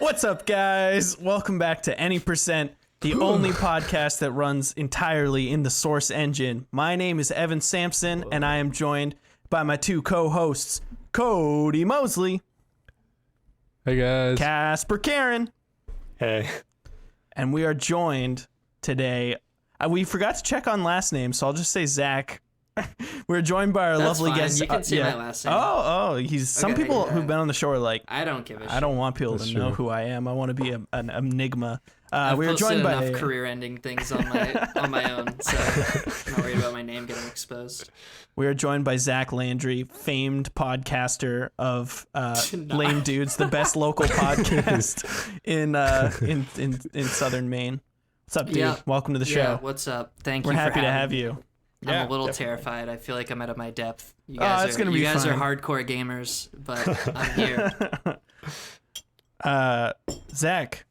What's up, guys? Welcome back to Any Percent, the only podcast that runs entirely in the Source engine. My name is Evan Sampson, and I am joined by my two co-hosts, Kody Mosley. Hey, guys. Casper Karen. Hey. And we are joined today. We forgot to check on last name, so I'll just say Zach. We're joined by our lovely fine. guest. You can say my last name. He's some people who've been on the show are like, I don't give a shit. I don't want people That's to know true. who I am. I want to be an enigma. I've we are posted joined by enough career-ending things on my own, so I'm not worried about my name getting exposed. We are joined by Zach Landry, famed podcaster of Lame Dudes, the best local podcast in Southern Maine. What's up, dude? Yeah. Welcome to the show. Yeah, what's up? Thank We're you for happy to having have me. you. I'm Yeah, a little definitely. terrified. I feel like I'm out of my depth. You Oh, guys it's are gonna be are fine. hardcore gamers, but I'm here. Zach,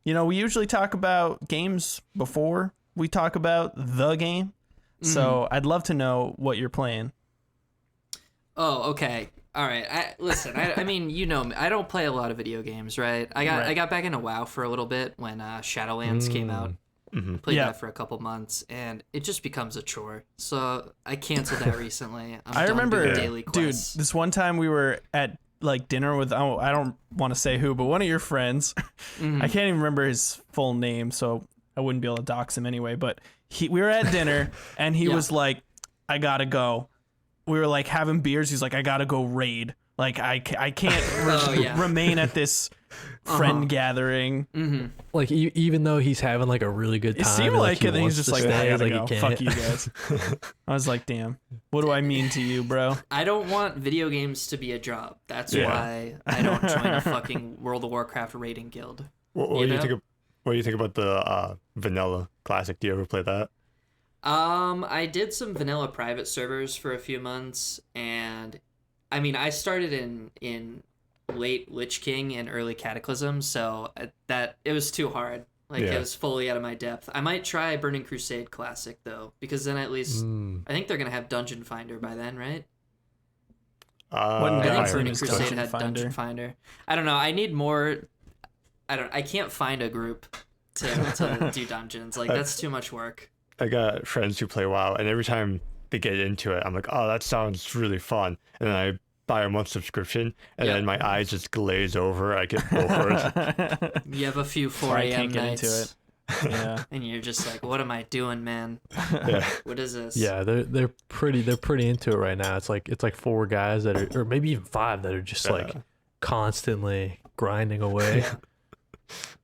we usually talk about games before we talk about the game. So I'd love to know what you're playing. Oh, okay. All right. I mean, you know me. I don't play a lot of video games, right? I got back into WoW for a little bit when Shadowlands came out. Played that for a couple months, and it just becomes a chore. So I canceled that recently. I remember, daily dude, quests. this one time we were at dinner with, I don't want to say who, but one of your friends. I can't even remember his full name, so I wouldn't be able to dox him anyway. But we were at dinner, and he was like, I gotta go. We were like having beers. He's like, I gotta go raid. Like, I can't remain at this friend gathering. Like, even though he's having like a really good time, It seemed like it, and he's just like, I gotta go. he can't. Fuck you guys. I was like, damn, what do I mean to you, bro? I don't want video games to be a job. That's why I don't join a fucking World of Warcraft raiding guild. What do you think about the vanilla classic? Do you ever play that? I did some vanilla private servers for a few months, and I mean, I started in late Lich King and early Cataclysm, so that it was too hard. Like, it was fully out of my depth. I might try Burning Crusade Classic, though, because then at least I think they're going to have Dungeon Finder by then, right? What I think Skyrim Burning is Crusade Dungeon had Finder. Dungeon Finder. I don't know. I need more. I can't find a group to do dungeons. Like, that's too much work. I got friends who play WoW, and every time they get into it, I'm like, oh, that sounds really fun. And then I buy a month subscription, and then my eyes just glaze over. I get bored. You have a few 4 I a.m. can't get nights. into it. Yeah. And you're just like, what am I doing, man? Yeah. What is this? Yeah, they're pretty into it right now. It's like 4 guys that are, or maybe even 5 that are just like constantly grinding away.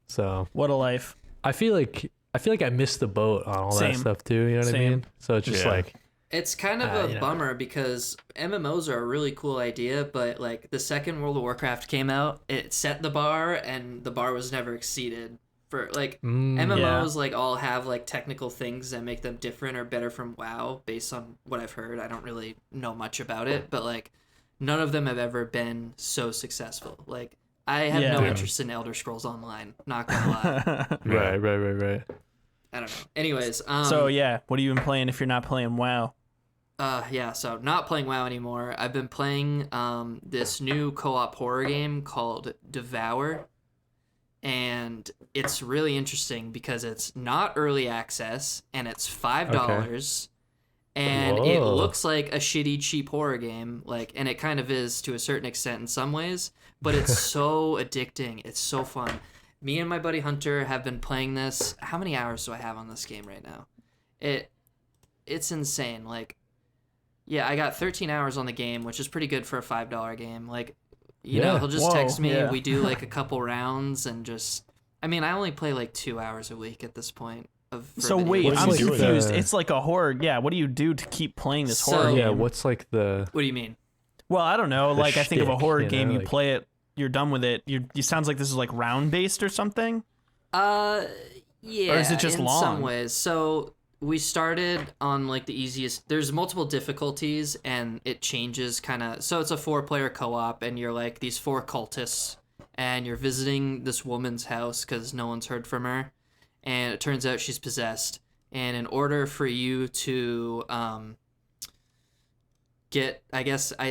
So What a life. I feel like I missed the boat on all Same. that stuff too. You know what I mean? So it's just like. It's kind of a bummer because MMOs are a really cool idea, but like the second World of Warcraft came out, it set the bar and the bar was never exceeded. For like MMOs like all have like technical things that make them different or better from WoW based on what I've heard. I don't really know much about it, but like none of them have ever been so successful. Like I have no interest in Elder Scrolls Online, not gonna lie. Right. I don't know. Anyways, So yeah, what have you been playing if you're not playing WoW? so not playing WoW anymore. I've been playing this new co-op horror game called Devour, and it's really interesting because it's not early access and it's $5, and it looks like a shitty cheap horror game, like, and it kind of is to a certain extent in some ways, but it's so addicting. It's so fun. Me and my buddy Hunter have been playing this. How many hours do I have on this game right now? It's insane. Like, yeah, I got 13 hours on the game, which is pretty good for a $5 game. Like, you know, he'll just text me. We do like a couple rounds and just. I mean, I only play like 2 hours a week at this point. So wait, I'm confused. It's like a horror. Yeah, what do you do to keep playing this horror game? Yeah, what's like the. What do you mean? Well, I don't know. Like, I think of a horror game. You like... play it. You're done with it. You sounds like this is like round based or something. Yeah. Or is it just in long? some ways. So we started on like the easiest. There's multiple difficulties and it changes kind of. So it's a 4-player co-op and you're like these 4 cultists and you're visiting this woman's house because no one's heard from her, and it turns out she's possessed. And in order for you to I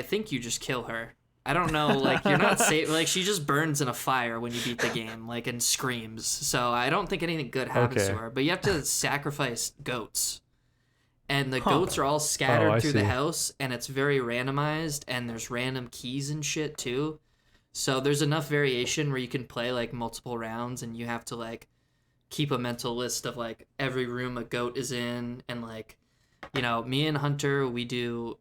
think you just kill her. I don't know, like you're not safe. Like she just burns in a fire when you beat the game, like and screams. So I don't think anything good happens to her. But you have to sacrifice goats, and the goats are all scattered through the house, and it's very randomized, and there's random keys and shit too. So there's enough variation where you can play like multiple rounds, and you have to like keep a mental list of like every room a goat is in, and like, you know, me and Hunter, we do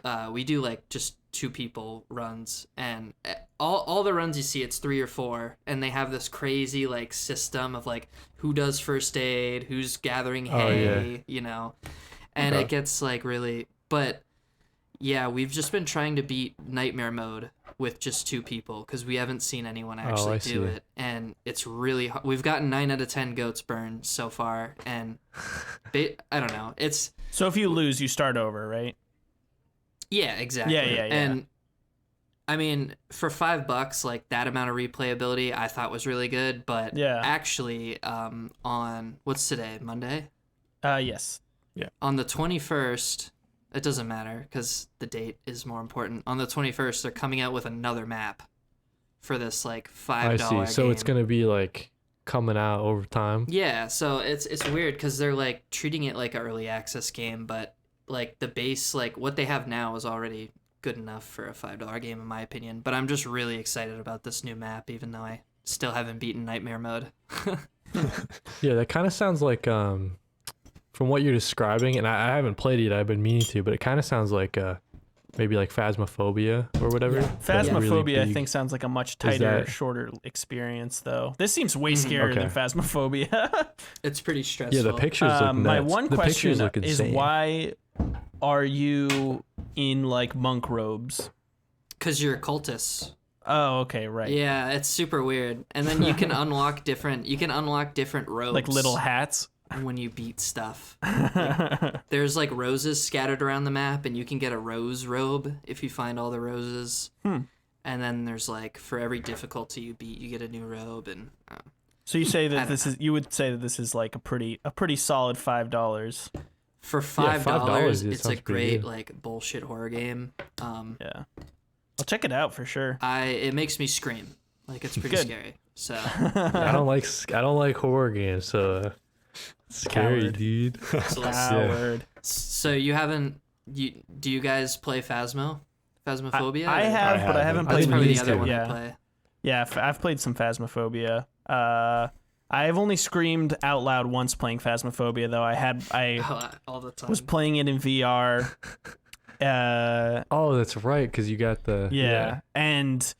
like just 2 people runs, and all the runs you see, it's 3 or 4, and they have this crazy like system of like who does first aid, who's gathering hay, you know, and it gets like really, but yeah, we've just been trying to beat nightmare mode with just 2 people because we haven't seen anyone actually do it, and it's really hard. We've gotten 9 out of 10 goats burned so far, and I don't know, it's so if you lose, you start over, right? Yeah, exactly. Yeah. And I mean, for $5, like that amount of replayability, I thought was really good. But actually, on what's today? Monday? Yes. Yeah. On the 21st, it doesn't matter because the date is more important. On the 21st, they're coming out with another map for this like $5 I see. So game. it's gonna be like coming out over time. Yeah. So it's weird because they're like treating it like an early access game, but like the base, like what they have now is already good enough for a $5 game in my opinion. But I'm just really excited about this new map, even though I still haven't beaten nightmare mode. Yeah, that kind of sounds like from what you're describing, and I haven't played it, I've been meaning to, but it kind of sounds like maybe like Phasmophobia or whatever. Phasmophobia, really I think, sounds like a much tighter, shorter experience, though. This seems way scarier than Phasmophobia. It's pretty stressful. Yeah, the pictures look nuts. My one the question look is insane. why are you in like monk robes? Because you're a cultist. Oh, okay, right. Yeah, it's super weird. And then you can unlock different robes. Like little hats. When you beat stuff. Like, there's like roses scattered around the map, and you can get a rose robe if you find all the roses. And then there's like, for every difficulty you beat, you get a new robe. And so you say that you would say that this is like a pretty solid $5. For $5, it's a great good. like bullshit horror game. Yeah, I'll check it out for sure. It makes me scream. Like it's pretty scary. So I don't like horror games, so scary, Coward. dude. Coward. So you haven't do you guys play Phasmophobia? I have, but I haven't That's played probably the the other one I Yeah, play. yeah. I've played some Phasmophobia. I've only screamed out loud once playing Phasmophobia, though. I All the time. was playing it in VR. Oh, that's right, because you got the And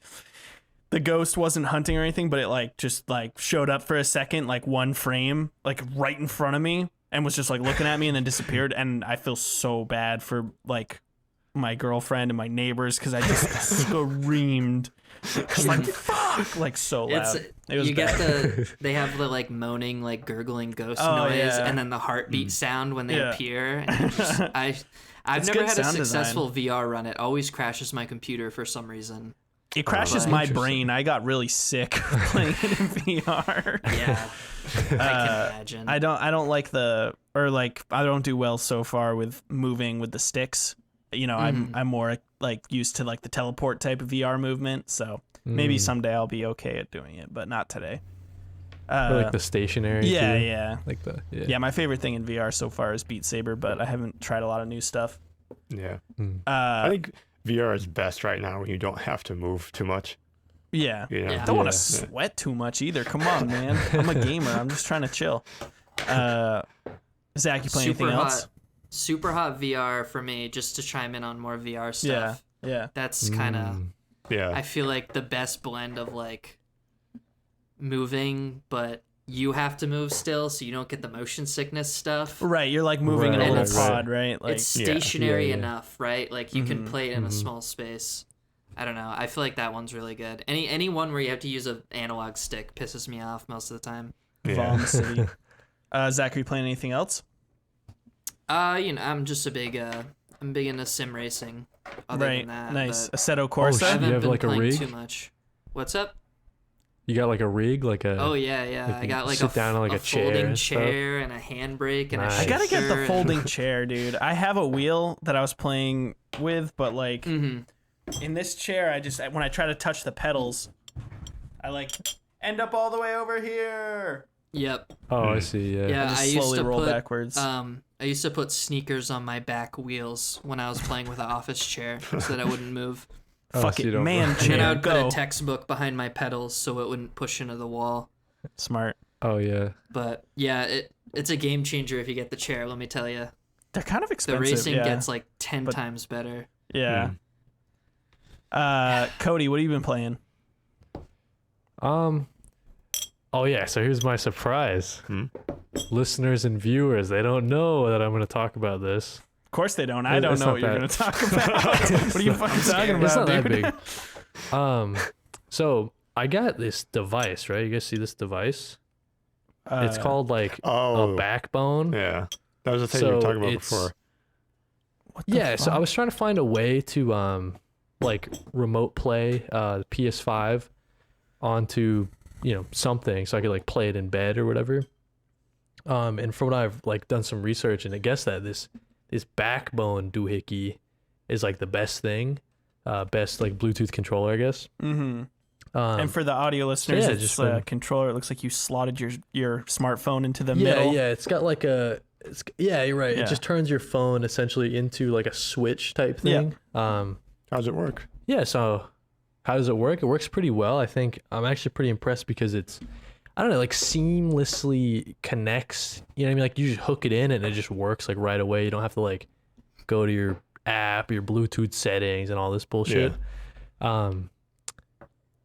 the ghost wasn't hunting or anything, but it like just like showed up for a second, like one frame, like right in front of me, and was just like looking at me and then disappeared. And I feel so bad for like my girlfriend and my neighbors because I just screamed, just like fuck, like so loud. It was bad. They have the like moaning, like gurgling ghost Oh, noise, yeah. and then the heartbeat sound when they Yeah. appear. And I've It's never good had a sound successful VR run. It always crashes my computer for some reason. It crashes my brain. I got really sick playing it in VR. Yeah, I can imagine. I don't like I don't do well so far with moving with the sticks. You know, I'm more like used to like the teleport type of VR movement. So maybe someday I'll be okay at doing it, but not today. or like the stationary. Yeah, too. yeah. Like the Yeah, my favorite thing in VR so far is Beat Saber, but I haven't tried a lot of new stuff. Yeah. I think VR is best right now when you don't have to move too much. Yeah. You know? I don't want Yeah. to sweat too much either. Come on, man. I'm a gamer. I'm just trying to chill. Zach, you play anything else? Super hot VR for me, just to chime in on more VR stuff. Yeah. That's kind of, Yeah. I feel like the best blend of like moving, but you have to move still, so you don't get the motion sickness stuff. Right, you're like moving in a Right, little right, pod, right? Like It's stationary Yeah. enough, right? Like you can play it in a small space. I don't know. I feel like that one's really good. Any one where you have to use an analog stick pisses me off most of the time. Vom City. Zach, are you playing anything else? I'm just I'm big into sim racing. Other Right, than that, nice. but Assetto I Corsa. shit. haven't You have, been like, a playing rig? too much. What's up? You got like a rig, like a. Oh yeah. like I you got like sit down on, like, a chair folding and stuff? chair and a handbrake and Nice. a I gotta get the shifter folding chair, dude. I have a wheel that I was playing with, but like in this chair, when I try to touch the pedals, I like end up all the way over here. Yep. Oh, I see. Yeah. Yeah, just I used slowly to roll put backwards. I used to put sneakers on my back wheels when I was playing with the office chair so that I wouldn't move. Fuck so you it, don't man. run. And then I Chair, would put go. a textbook behind my pedals so it wouldn't push into the wall. Smart. Oh yeah. But yeah, it's a game changer if you get the chair, let me tell you. They're kind of The expensive. racing yeah. gets like 10 times better. Yeah. Kody, what have you been playing? Oh yeah. So here's my surprise. Listeners and viewers, they don't know that I'm going to talk about this. Of course they don't. I don't It's know not what you're that- going to talk about. What are you fucking talking about, It's not that dude? big. So I got this device, right? You guys see this device? It's called like Oh, a backbone. yeah. That was the thing you were So talking about it's- before. What the Yeah, so I fuck? was trying to find a way to like remote play the PS5 onto, something so I could like play it in bed or whatever. And from what I've like done some research, and I guess that this backbone doohickey is like the best thing, best like Bluetooth controller, I guess. Mm-hmm. And for the audio listeners, yeah, it's just a been- controller. It looks like you slotted your smartphone into the Yeah, middle. yeah, it's got like yeah, you're right. Yeah. It just turns your phone essentially into like a switch type thing. How does it work? Yeah, so how does it work? It works pretty well. I think I'm actually pretty impressed because I don't know, like seamlessly connects. You know what I mean? Like you just hook it in and it just works like right away. You don't have to like go to your app, your Bluetooth settings and all this bullshit.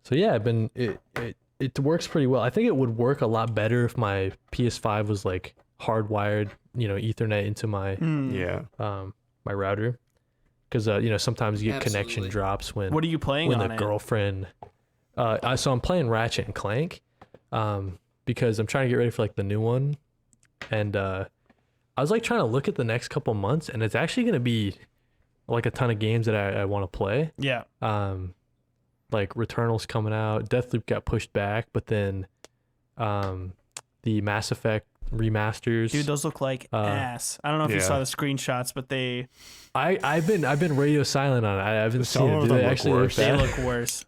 So yeah, it works pretty well. I think it would work a lot better if my PS5 was like hardwired, Ethernet into my Yeah. my router. Because sometimes you get connection Absolutely. drops when What are you playing when on the it? girlfriend. So I'm playing Ratchet and Clank, because I'm trying to get ready for like the new one, and I was like trying to look at the next couple months, and it's actually gonna be like a ton of games that I want to play. Yeah. Like Returnal's coming out, Deathloop got pushed back, but then the Mass Effect remasters. Dude, those look like ass. I don't know if you yeah. saw the screenshots, but they I've been radio silent on it. I haven't Some seen it. of Do them they look actually look worse. they bad? look worse.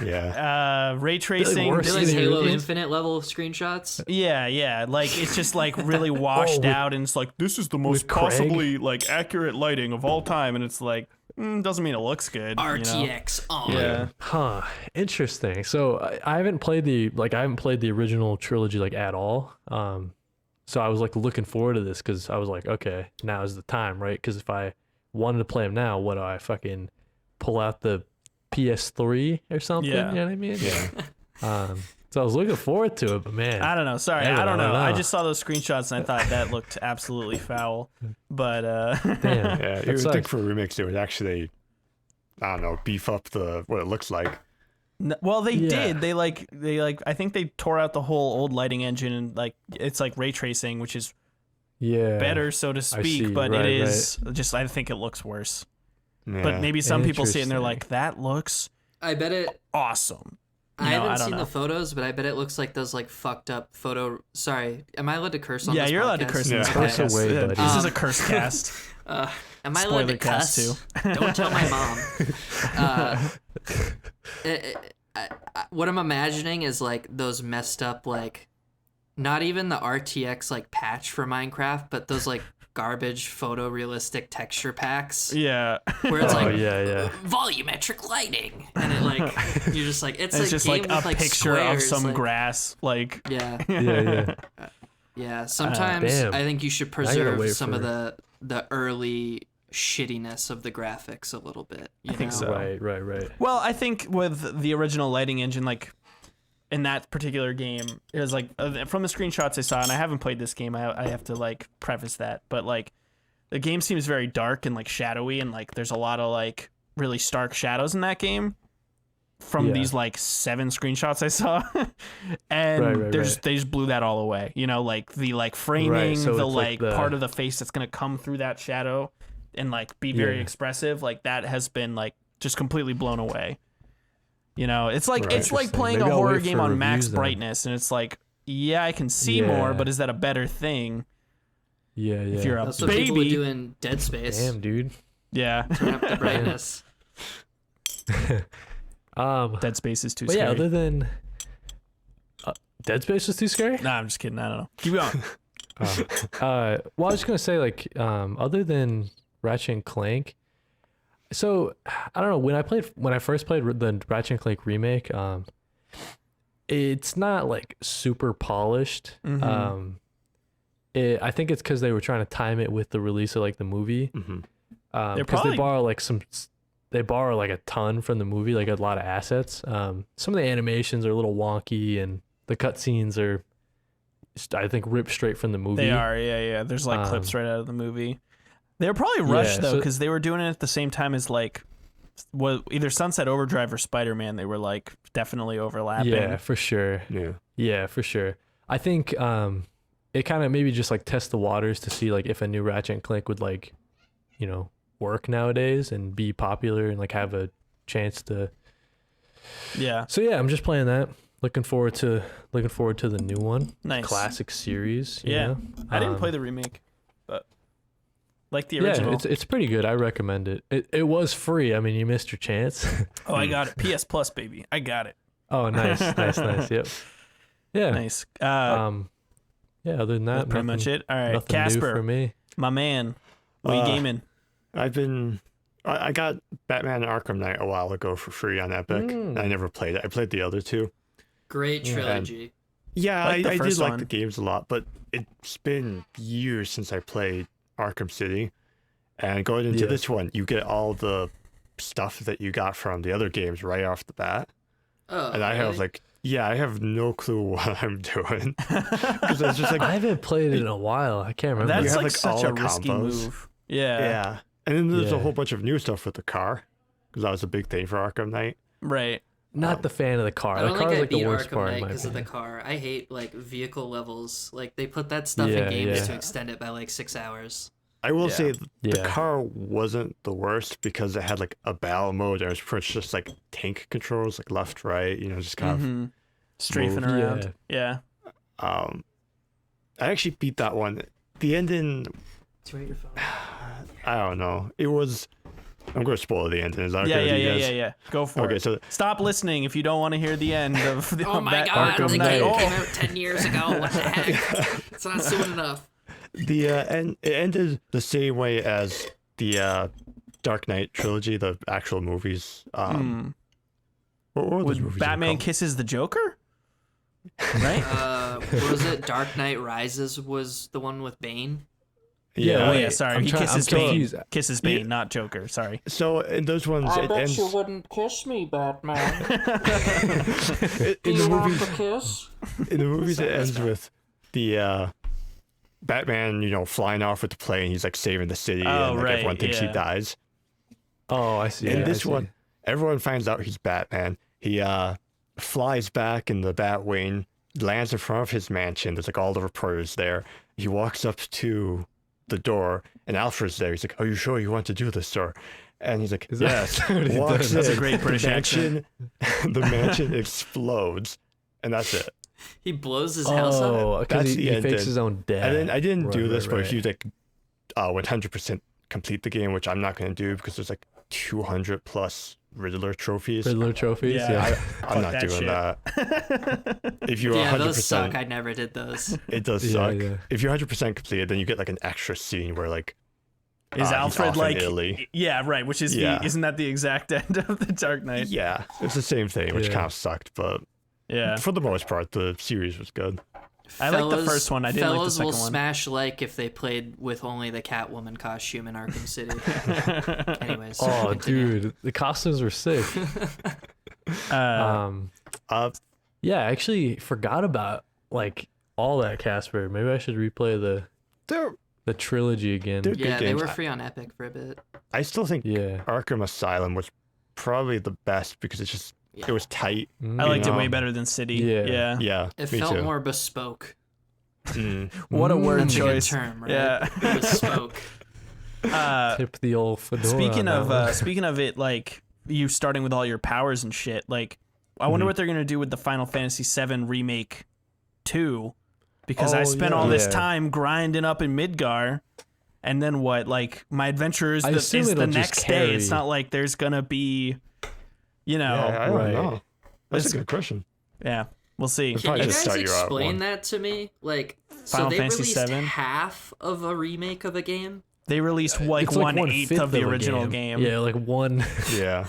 Yeah. Ray tracing. worse. They're like Dude, Halo it's- Infinite level screenshots. Yeah. Like it's just like really washed out, and it's like this is the most with Craig? possibly like accurate lighting of all time, and it's like doesn't mean it looks good. you know? RTX on. Yeah. Huh. Interesting. So I haven't played the original trilogy like at all. So I was like looking forward to this because I was like, okay, now is the time, right? Because if I wanted to play them now, what do I fucking pull out the PS3 or something? Yeah. You know what I mean? Yeah. So I was looking forward to it, but man, I don't know. Sorry, Yeah, I don't I know. don't I know. just saw those screenshots and I thought that looked absolutely foul. But damn. Yeah. That You would sucks. think for a remix they would actually, I don't know, beef up what it looks like. well, they Yeah. did. They like I think they tore out the whole old lighting engine and like it's like ray tracing, which is Yeah. better so to speak, see. but Right, it is just I think it looks worse. Yeah. But maybe some people see it and they're Interesting. like, that looks I bet it. awesome. I No, haven't I don't seen know. the photos, but I bet it looks like those like fucked up photo. Sorry, am I allowed to curse on Yeah, this you're allowed to podcast? curse in this Yeah. Curse podcast. away, buddy. This is a curse cast. Am I allowed Spoiler to cast cuss? too. Don't tell my mom. What I'm imagining is like those messed up like, not even the RTX like patch for Minecraft, but those like garbage photorealistic texture packs Yeah. where it's Oh like yeah. volumetric lighting, and it like you're just like it's It's a just game like a with, like, picture of squares, some like- grass. Like Yeah, Yeah. yeah. Sometimes Damn. I think you should gotta preserve wait some of for- the early shittiness of the graphics a little bit. You I think know? so. Right. well, I think with the original lighting engine, like in that particular game, it was like from the screenshots I saw, and I haven't played this game. I have to like preface that, but like the game seems very dark and like shadowy, and like there's a lot of like really stark shadows in that game from Yeah. these like 7 screenshots I saw. And Right, they just blew that all away. You know, like the like framing, Right, so the it's like like the- part of the face that's gonna come through that shadow and like be very Yeah. expressive, like that has been like just completely blown away. You know, it's like Right. it's like Interesting. playing Maybe a I'll horror wait game for on max reviews then. brightness, and it's like, yeah, I can see Yeah. more, but is that a better thing? Yeah. If you're a That's what people would baby, do in Dead Space. Damn, dude. yeah. Turn up the brightness. Dead Space is too But scary. yeah, other than Dead Space was too scary. Nah, I'm just kidding. I don't know. Keep going. Well, I was gonna say like other than Ratchet and Clank, so I don't know when I first played the Ratchet and Clank remake. It's not like super polished. Mhm. I think it's because they were trying to time it with the release of like the movie. They're Because probably- they borrow like a ton from the movie, like a lot of assets. Some of the animations are a little wonky, and the cutscenes are, I think, ripped straight from the movie. They are, yeah. There's like clips right out of the movie. They were probably rushed though, so- because they were doing it at the same time as like, either Sunset Overdrive or Spider-Man. They were like definitely overlapping. Yeah, for sure. Yeah, for sure. I think it kind of maybe just like test the waters to see like if a new Ratchet and Clank would like, work nowadays and be popular and like have a chance to. Yeah. So yeah, I'm just playing that. Looking forward to the new one. Nice. Classic series. you Yeah. know? I didn't play the remake, but like the Yeah, original. it's pretty good. I recommend it. It was free. I mean, you missed your chance. Oh, I got it. PS Plus, baby. I got it. Oh, nice. Yep. Yeah. Nice. Yeah. Other than that, That's pretty much it. All right, Nothing new Casper, for me. my man. What you gaming? I got Batman Arkham Knight a while ago for free on Epic. I never played it. I played the other two. Great trilogy. Yeah, Like the I did first like one. the games a lot, but it's been years since I played Arkham City. And going into Yeah. this one, you get all the stuff that you got from the other games right off the bat. Oh, And I have really? I have no clue what I'm doing. Because it's just like, I haven't played it in a while. I can't remember. That's have, like like, such all a the risky combos. move. Yeah. yeah. And then there's a Yeah. whole bunch of new stuff with the car. Because that was a big thing for Arkham Knight. Right. Not the fan of the car. I The don't car think is I like the beat worst Arkham part in Knight my because of the opinion. car. I hate like vehicle levels. Like they put that stuff Yeah, in games yeah. to extend it by like 6 hours. I will Yeah. say the Yeah. car wasn't the worst because it had like a battle mode. And it was pretty much just like tank controls, like left, right, just kind Mhm. Strafing move. around. Yeah. of. I actually beat that one. The ending, Turn your phone. I don't know. It was. I'm going to spoil the ending. Is that Yeah, okay with you yeah, guys? yeah, yeah. Go for Okay, it. so Stop listening if you don't want to hear the end of the Oh my Bat- god, Arkham the Knight. game Oh. came out 10 years ago. What the heck? It's not soon enough. the end it ended the same way as the Dark Knight trilogy, the actual movies. What were those With movies Batman called? kisses the Joker? Right? What was it? Dark Knight Rises was the one with Bane. Yeah. Oh, wait, yeah, sorry. I'm He try- I'm kisses Bane. confused. Kisses Bane, not Joker. Sorry. So in those ones, it ends. wouldn't kiss me, Batman. In the movies, a kiss? in the movies, it ends with the Batman, flying off with the plane. He's like saving the city, Oh, and like, right, everyone thinks he yeah. dies. Oh, I see. In yeah, I this see. one, everyone finds out he's Batman. He flies back in the Batwing, lands in front of his mansion. There's like all the reporters there. He walks up to the door, and Alfred's there. He's like, "Are you sure you want to do this, sir?" And he's like, Is that- "Yes." what he Walks does? That's a in, great British the accent. mansion, the mansion explodes, and that's it. He blows his house up. Oh, because That's he the fakes ending. his own death. And then I didn't do Right, this, right, but right. if you like 100% complete the game, which I'm not going to do because there's like 200 plus Riddler trophies. Riddler trophies. Yeah. Yeah. I'm not that doing shit. that. If you're Yeah, 100%, those suck. I never did those. it does Yeah, suck. yeah. If you're 100% completed, then you get like an extra scene where like Is he's Alfred off in like Italy. Yeah, right, which is Yeah. isn't that the exact end of the Dark Knight? Yeah, it's the same thing, which Yeah. kind of sucked, but Yeah. for the most part, the series was good. I like the Fellas- first one. I didn't like the fellas will second one. smash like if they played with only the Catwoman costume in Arkham City. Anyways. Oh, continue. dude, the costumes were sick. Uh, Uh, Yeah, I actually forgot about like all that Casper. Maybe I should replay they're, the trilogy again. Dude. Yeah, Good they games. were free on Epic for a bit. I still think Yeah. Arkham Asylum was probably the best because it was tight. I liked it know. way better than City. Yeah. Yeah. Yeah, It me felt too. more bespoke. Mm. What a word That's a good choice. term, right? Yeah. Bespoke. Tip the old fedora. Speaking on of that one. speaking of it, like you starting with all your powers and shit. Like, I wonder what they're gonna do with the Final Fantasy VII remake 2, because I Oh, spent yeah. all this Yeah. time grinding up in Midgar, and then what? Like my adventure is I the, assume is the it'll just next day. It's carry- not like there's gonna be You know, Yeah, I don't right. know. That's It's- a good question. yeah. We'll see. It's Can probably you just guys start you out explain one. that to me? Like, Final so they Fantasy released VII? half of a remake of a game? They released like It's like 1/8 1/5 of the a original game. Yeah, like one. Yeah.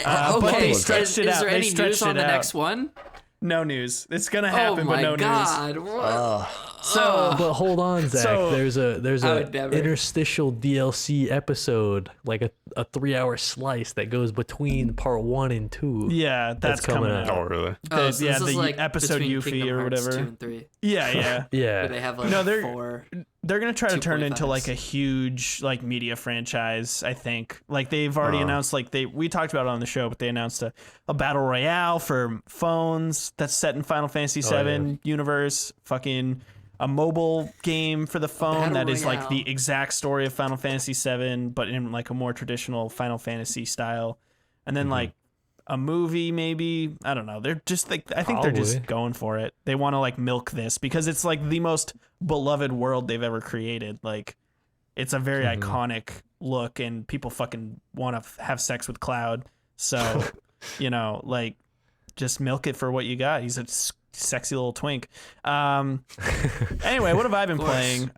But they Okay, stretched it is out. there They any stretched news on it the out. next one? No news. It's gonna Oh happen, but my no news. god! What? But hold on, Zach. So- there's I a would never. interstitial DLC episode, like a 3-hour slice that goes between part 1 and 2. Yeah, that's coming out. Oh, really? Oh, The- so yeah, this is the like episode between Yuffie Kingdom or Hearts whatever. 2 and 3. Yeah, yeah. Where Yeah. they have like No, they're- 4. They're gonna try to turn it into 2.5s. like a huge like media franchise. I think like they've already announced like we talked about it on the show, but they announced a battle royale for phones that's set in Final Fantasy VII universe. Fucking a mobile game for the phone battle that is like royale. the exact story of Final Fantasy VII, but in like a more traditional Final Fantasy style. And then like a movie maybe. I don't know. They're just like I think they're just Probably. going for it. They want to like milk this because it's like the most beloved world they've ever created. Like it's a very iconic look and people fucking want to have sex with Cloud. So, you know, like just milk it for what you got. He's a sexy little twink. Anyway, what have I been playing?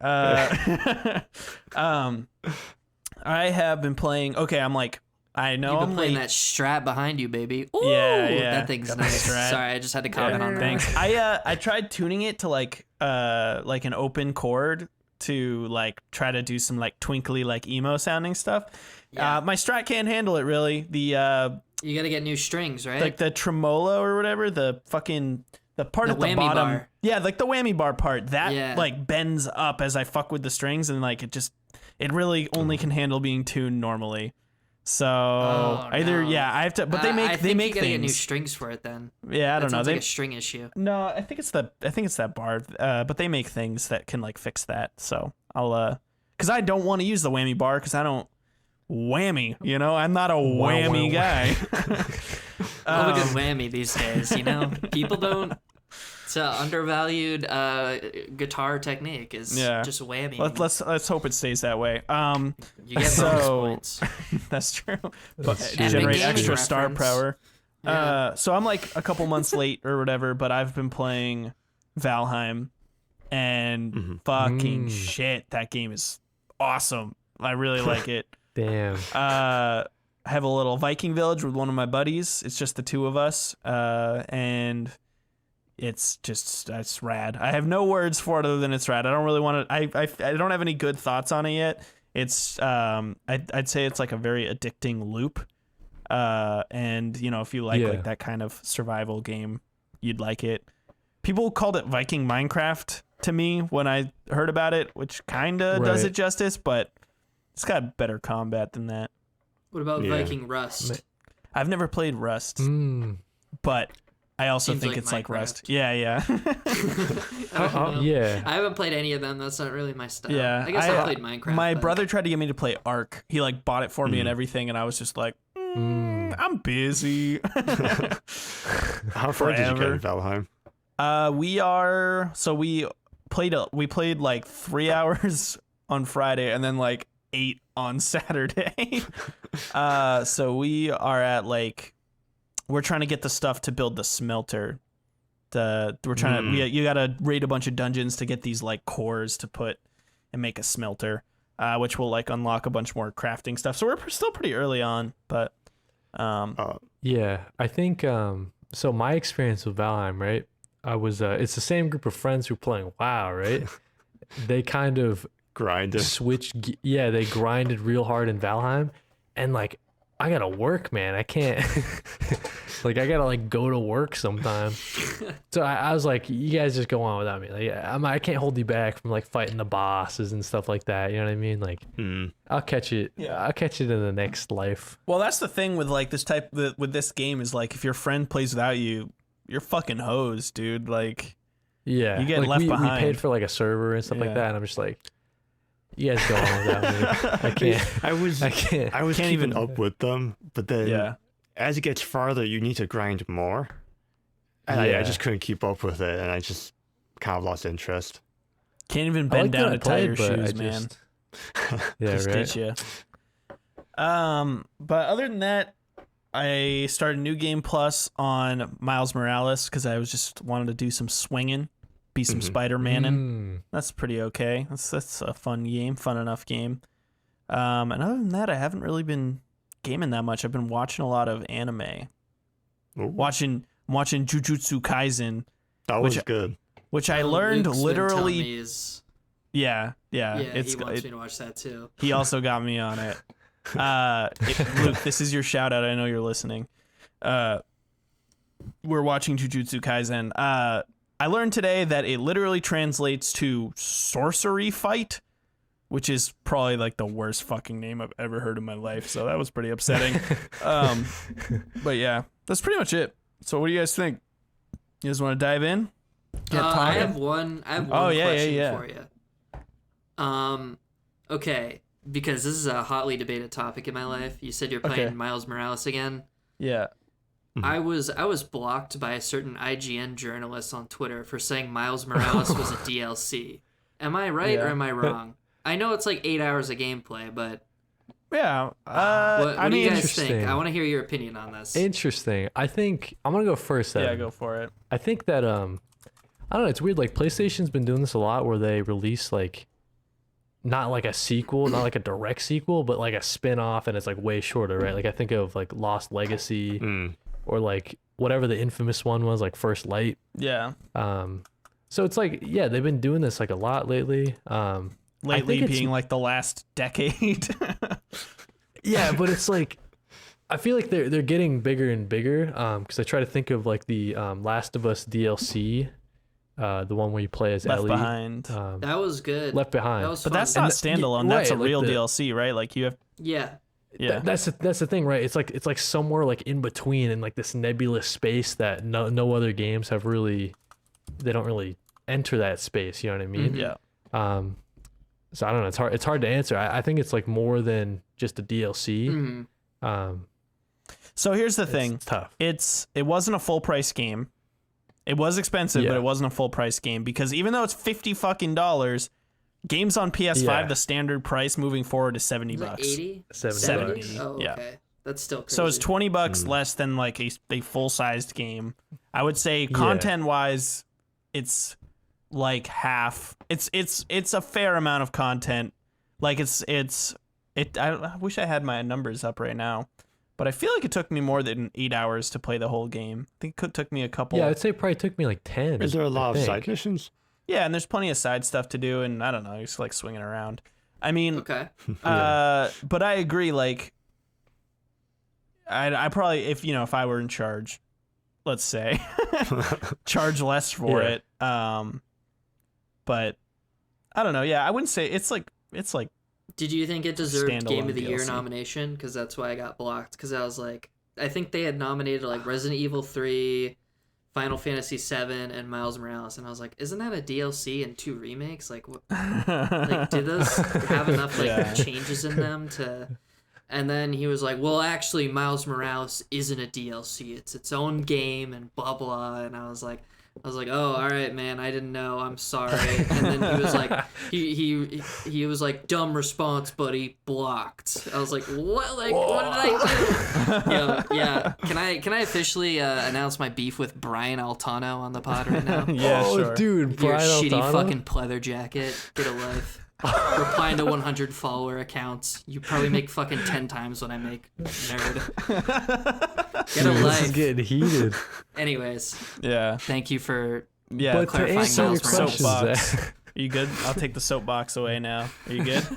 I have been playing. Okay, I'm like I know You've been I'm playing late. that Strat behind you, baby. Ooh, Yeah. that thing's Got the nice. Strat. Sorry, I just had to comment on that. Thanks. I tried tuning it to like an open chord to like try to do some like twinkly like emo sounding stuff. Yeah. My Strat can't handle it really. The You gotta get new strings, right? like the tremolo or whatever, the part The at the whammy bottom. bar. Yeah, like the whammy bar part. That Yeah. like bends up as I fuck with the strings and like it really only can handle being tuned normally. So either no. I have to but they I make think they make you gotta get new things. strings for it then. Yeah, I That don't know. sounds They like a string issue. no, I think it's that bar. But they make things that can like fix that. So I'll because I don't want to use the whammy bar because I don't whammy. You know, I'm not a whammy guy. Love a good whammy these days, you know? People don't. It's an undervalued guitar technique is Yeah. just whammy. Let's hope it stays that way. You get bonus so- points. That's true. But true. generate Epic extra gaming star reference. power. Yeah. So I'm like a couple months late or whatever, but I've been playing Valheim, and fucking shit, that game is awesome. I really like it. Damn. I have a little Viking village with one of my buddies. It's just the two of us, and it's rad. I have no words for it other than it's rad. I don't really want to. I don't have any good thoughts on it yet. It's I'd say it's like a very addicting loop. And you know if you like Yeah. like that kind of survival game, you'd like it. People called it Viking Minecraft to me when I heard about it, which kinda does Right. it justice, but it's got better combat than that. What about Yeah. Viking Rust? I've never played Rust, Mm. but I also Seems think like it's like Minecraft. Rust. Yeah, yeah. I don't know. Yeah. I haven't played any of them. That's not really my style. Yeah, I guess I played Minecraft. My but- brother tried to get me to play Ark. He like bought it for me and everything, and I was just like, I'm busy. How far did you get Forever. in Valheim? We played like 3 hours on Friday and then like 8 on Saturday. So we are at like we're trying to get the stuff to build the smelter. We're trying to you gotta raid a bunch of dungeons to get these like cores to put and make a smelter, which will like unlock a bunch more crafting stuff. So we're still pretty early on, but Yeah, I think so. My experience with Valheim, right? I was it's the same group of friends who were playing WoW, right? They kind of Grinding. yeah, they grinded real hard in Valheim, and like I gotta work, man. I can't like I gotta like go to work sometime. So I was like, you guys just go on without me. Like I can't hold you back from like fighting the bosses and stuff like that. You know what I mean? Like I'll catch it. Yeah. I'll catch it in the next life. well, that's the thing with like this type with this game is like if your friend plays without you, you're fucking hosed, dude. Like Yeah, You get like, left we behind. paid for like a server and stuff Yeah. like that, and I'm just like, you guys go on without me. I can't. I was I can't. keeping even- up with them, but then yeah. as it gets farther, you need to grind more. And I Yeah. just couldn't keep up with it, and I just kind of lost interest. Can't even I bend like that down I to tie your played, but shoes, I man. Yeah, Just right. get you. But other than that, I started New Game Plus on Miles Morales because I was just wanted to do some swinging, be some Spider-Man-ing. That's pretty okay. That's a fun game, fun enough game. And other than that, I haven't really been gaming that much. I've been watching a lot of anime. Ooh, Watching Jujutsu Kaisen, that was good. which I learned Luke's been telling literally. me is- Yeah, yeah, it's he wants me to watch that too. He also got me on it. Luke, this is your shout out. I know you're listening. We're watching Jujutsu Kaisen. I learned today that it literally translates to sorcery fight, which is probably like the worst fucking name I've ever heard in my life. So that was pretty upsetting. But yeah, that's pretty much it. So what do you guys think? You guys want to dive in? I have one question for you. Okay, because this is a hotly debated topic in my life. You said you're playing Miles Morales again. Yeah. I was blocked by a certain IGN journalist on Twitter for saying Miles Morales was a DLC. Am I right or am I wrong? I know it's like 8 hours of gameplay, but Yeah. what do you guys think? interesting. I want to hear your opinion on this. Interesting. I think I'm gonna go first. Then. Yeah, go for it. I think that I don't know. It's weird. Like PlayStation's been doing this a lot, where they release like not like a sequel, not like a direct sequel, but like a spin-off, and it's like way shorter, right? Like I think of like Lost Legacy, or like whatever the infamous one was, like First Light. Yeah. So it's like, yeah, they've been doing this like a lot lately. Lately being like the last decade. Yeah, but it's like I feel like they're getting bigger and bigger. Because I try to think of like the Last of Us DLC, the one where you play as Left Ellie. Behind. That was good. Left Behind. That was But fun. that's not standalone. That's a right, like real the- DLC, right? Like you have. Yeah. Yeah. That's the thing, right? It's like somewhere like in between, in like this nebulous space that no other games have really. They don't really enter that space. You know what I mean? Yeah. So I don't know. It's hard to answer. I think it's like more than just a DLC. Mhm. So here's the thing. It's tough. It wasn't a full price game. It was expensive, but Yeah. it wasn't a full price game because even though it's $50 games on PS5, Yeah. the standard price moving forward is $70 Was it bucks. 80? 70 bucks. Oh, Yeah. okay. That's still crazy. So it's $20 less than like a full sized game. I would say content wise, it's like half. It's a fair amount of content. Like I wish I had my numbers up right now, but I feel like it took me more than 8 hours to play the whole game. I think it took me a couple. Yeah, I'd say it probably took me like 10. Is there a lot I of think. side missions? Yeah, and there's plenty of side stuff to do, and I don't know, just like swinging around. I mean, Okay. but I agree. Like, I probably if I were in charge, let's say, charge less for Yeah. it. But I don't know. Yeah, I wouldn't say it's like Did you think it deserved Standalone Game of the Year DLC. nomination? Because that's why I got blocked. Because I was like, I think they had nominated like Resident Evil 3, Final Fantasy 7, and Miles Morales, and I was like, isn't that a DLC and 2 remakes? Like, what? Like, did those have enough like Yeah. changes in them to? And then he was like, well, actually, Miles Morales isn't a DLC; it's its own game, and blah blah. And I was like, oh, all right, man, I didn't know. I'm sorry. And then he was like, he was like, dumb response, buddy, blocked. I was like, what? Like, what did I do? Yeah. Can I officially announce my beef with Brian Altano on the pod right now? yeah, Oh, sure. dude, Your Brian shitty Altano? fucking pleather jacket. Get a life. Replying to 100 follower accounts. You probably make fucking 10 times what I make, nerd. Get a This is life. getting heated. Anyways, Yeah, thank you for yeah. But to clarifying answer your Miles Morales. questions, Soapbox. Zach, Are you good? I'll take the soapbox away now. Are you good?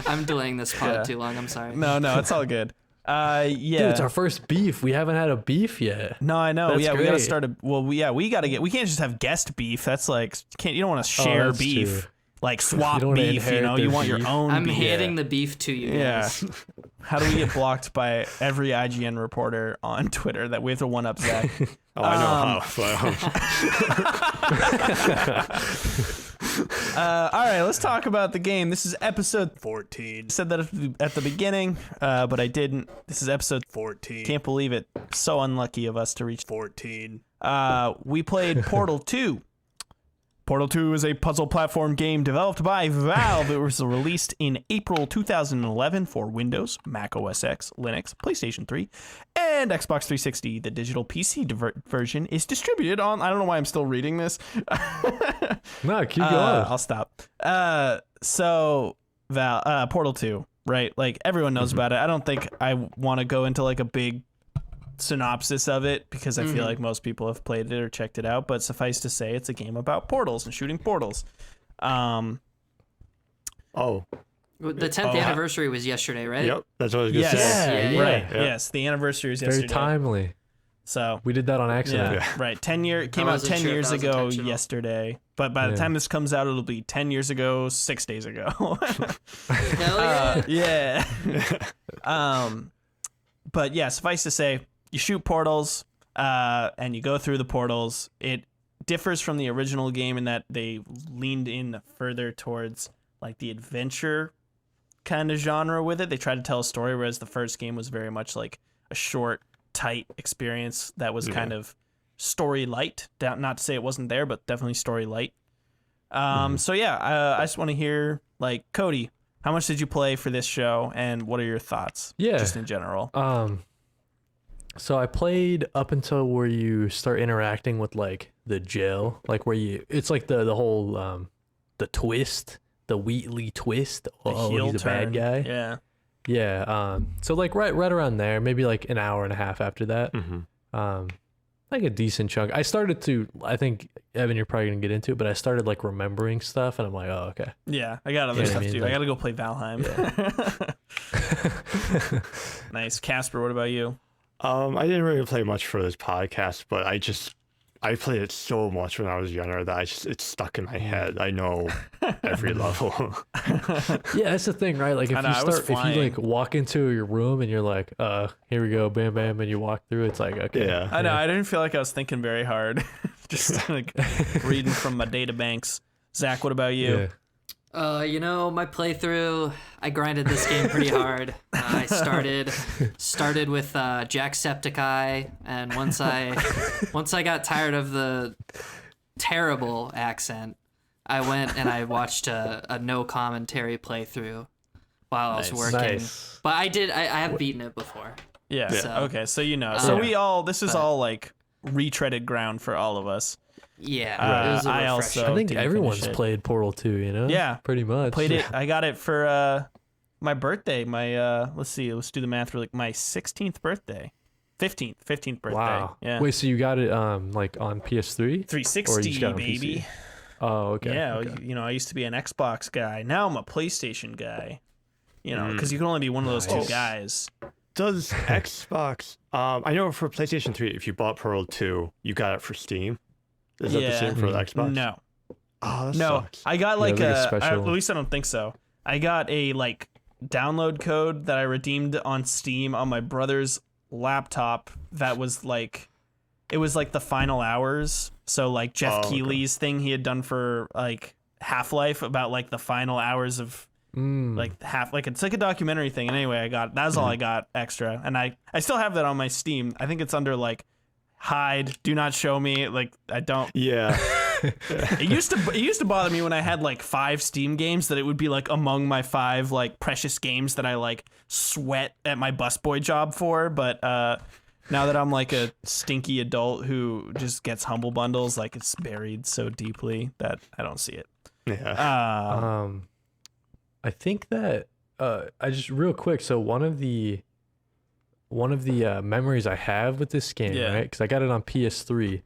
I'm delaying this pod Yeah. too long. I'm sorry. No, it's all good. Yeah. dude, it's our first beef. We haven't had a beef yet. No, I know. That's Yeah, we gotta great. start a. Well, we gotta get. We can't just have guest beef. That's like you don't want to share that's beef, true. like swap don't wanna beef. You inherit know, their you want your beef. own. I'm beef. handing the beef to you Yeah. guys. How do we get blocked by every IGN reporter on Twitter that we have to one up Zach? Oh, I know how. All right, let's talk about the game. This is episode 14. Said that at the beginning, but I didn't. This is episode 14. Can't believe it. So unlucky of us to reach 14. We played Portal 2. Portal 2 is a puzzle platform game developed by Valve. It was released in April 2011 for Windows, Mac OS X, Linux, PlayStation 3, and Xbox 360. The digital PC version is distributed on... I don't know why I'm still reading this. No, keep going. I'll stop. So, Portal 2, right? Like, everyone knows about it. I don't think I want to go into, like, a big synopsis of it because I feel like most people have played it or checked it out, but suffice to say it's a game about portals and shooting portals. The 10th anniversary was yesterday, right? Yep, that's what I was gonna say. Yeah. Right. Yeah. Yes, the anniversary is Very yesterday. timely. So We did that on accident. yeah, right. 10 year it came I out wasn't 10 sure if years that was ago intentional. yesterday, but by the time this comes out it'll be 10 years ago 6 days ago. Hell yeah. But yeah, suffice to say, you shoot portals, and you go through the portals. It differs from the original game in that they leaned in further towards like the adventure kind of genre with it. They tried to tell a story, whereas the first game was very much like a short, tight experience that was kind of story light. Not to say it wasn't there, but definitely story light. So yeah, I just want to hear, like, Kody, how much did you play for this show, and what are your thoughts? Yeah. Just in general. So I played up until where you start interacting with like the jail, like where it's like the whole the twist, the Wheatley twist. Oh, heel he's a bad guy. Yeah. Yeah. So like right around there, maybe like an hour and a half after that. Like a decent chunk. I started to, I think, Evan, you're probably gonna get into it, but I started like remembering stuff, and I'm like, oh, okay. Yeah, I got other Yeah, stuff I mean, too. like- I gotta go play Valheim. Nice. Casper, what about you? I didn't really play much for this podcast, but I played it so much when I was younger that it's stuck in my head. I know every level. Yeah, that's the thing, right? Like if I know, I was if you like flying. walk into your room and you're like, here we go, bam, bam, and you walk through, it's like, okay. Yeah. I know, I didn't feel like I was thinking very hard. Just like reading from my data banks. Zach, what about you? Yeah. My playthrough, I grinded this game pretty hard. I started with Jacksepticeye, and once I got tired of the terrible accent, I went and I watched a no commentary playthrough while I was working. Nice. But I have beaten it before. Yeah. So- Okay, so you know. So Yeah. this is all like retreaded ground for all of us. Yeah, it was a I refresher. also I think didn't everyone's finish it. played Portal 2, you know? Yeah. Pretty much. Played it. I got it for my birthday. My let's do the math. Like my 16th birthday, 15th birthday. Wow. Yeah. Wait, so you got it like on PS3? Or you 360, just got it on baby. PC? Oh, okay. Yeah, okay. I used to be an Xbox guy. Now I'm a PlayStation guy. Because you can only be one of those two Nice. guys. Does Xbox? I know for PlayStation 3, if you bought Portal 2, you got it for Steam. Is that the Yeah. same for the Xbox? No, Oh, that no. sucks. I got like like a at special- least I don't think so. I got a like download code that I redeemed on Steam on my brother's laptop. That was like, it was like the final hours. So like Jeff okay. Keighley's thing he had done for like Half-Life about like the final hours of like it's like a documentary thing. And anyway, that's all I got extra, and I still have that on my Steam. I think it's under like hide, do not show me. Like I don't. Yeah. It used to bother me when I had like 5 Steam games that it would be like among my 5 like precious games that I like sweat at my busboy job for. But now that I'm like a stinky adult who just gets humble bundles, like it's buried so deeply that I don't see it. Yeah. I think that I just real quick. So one of the memories I have with this game, Yeah. right? Because I got it on PS3,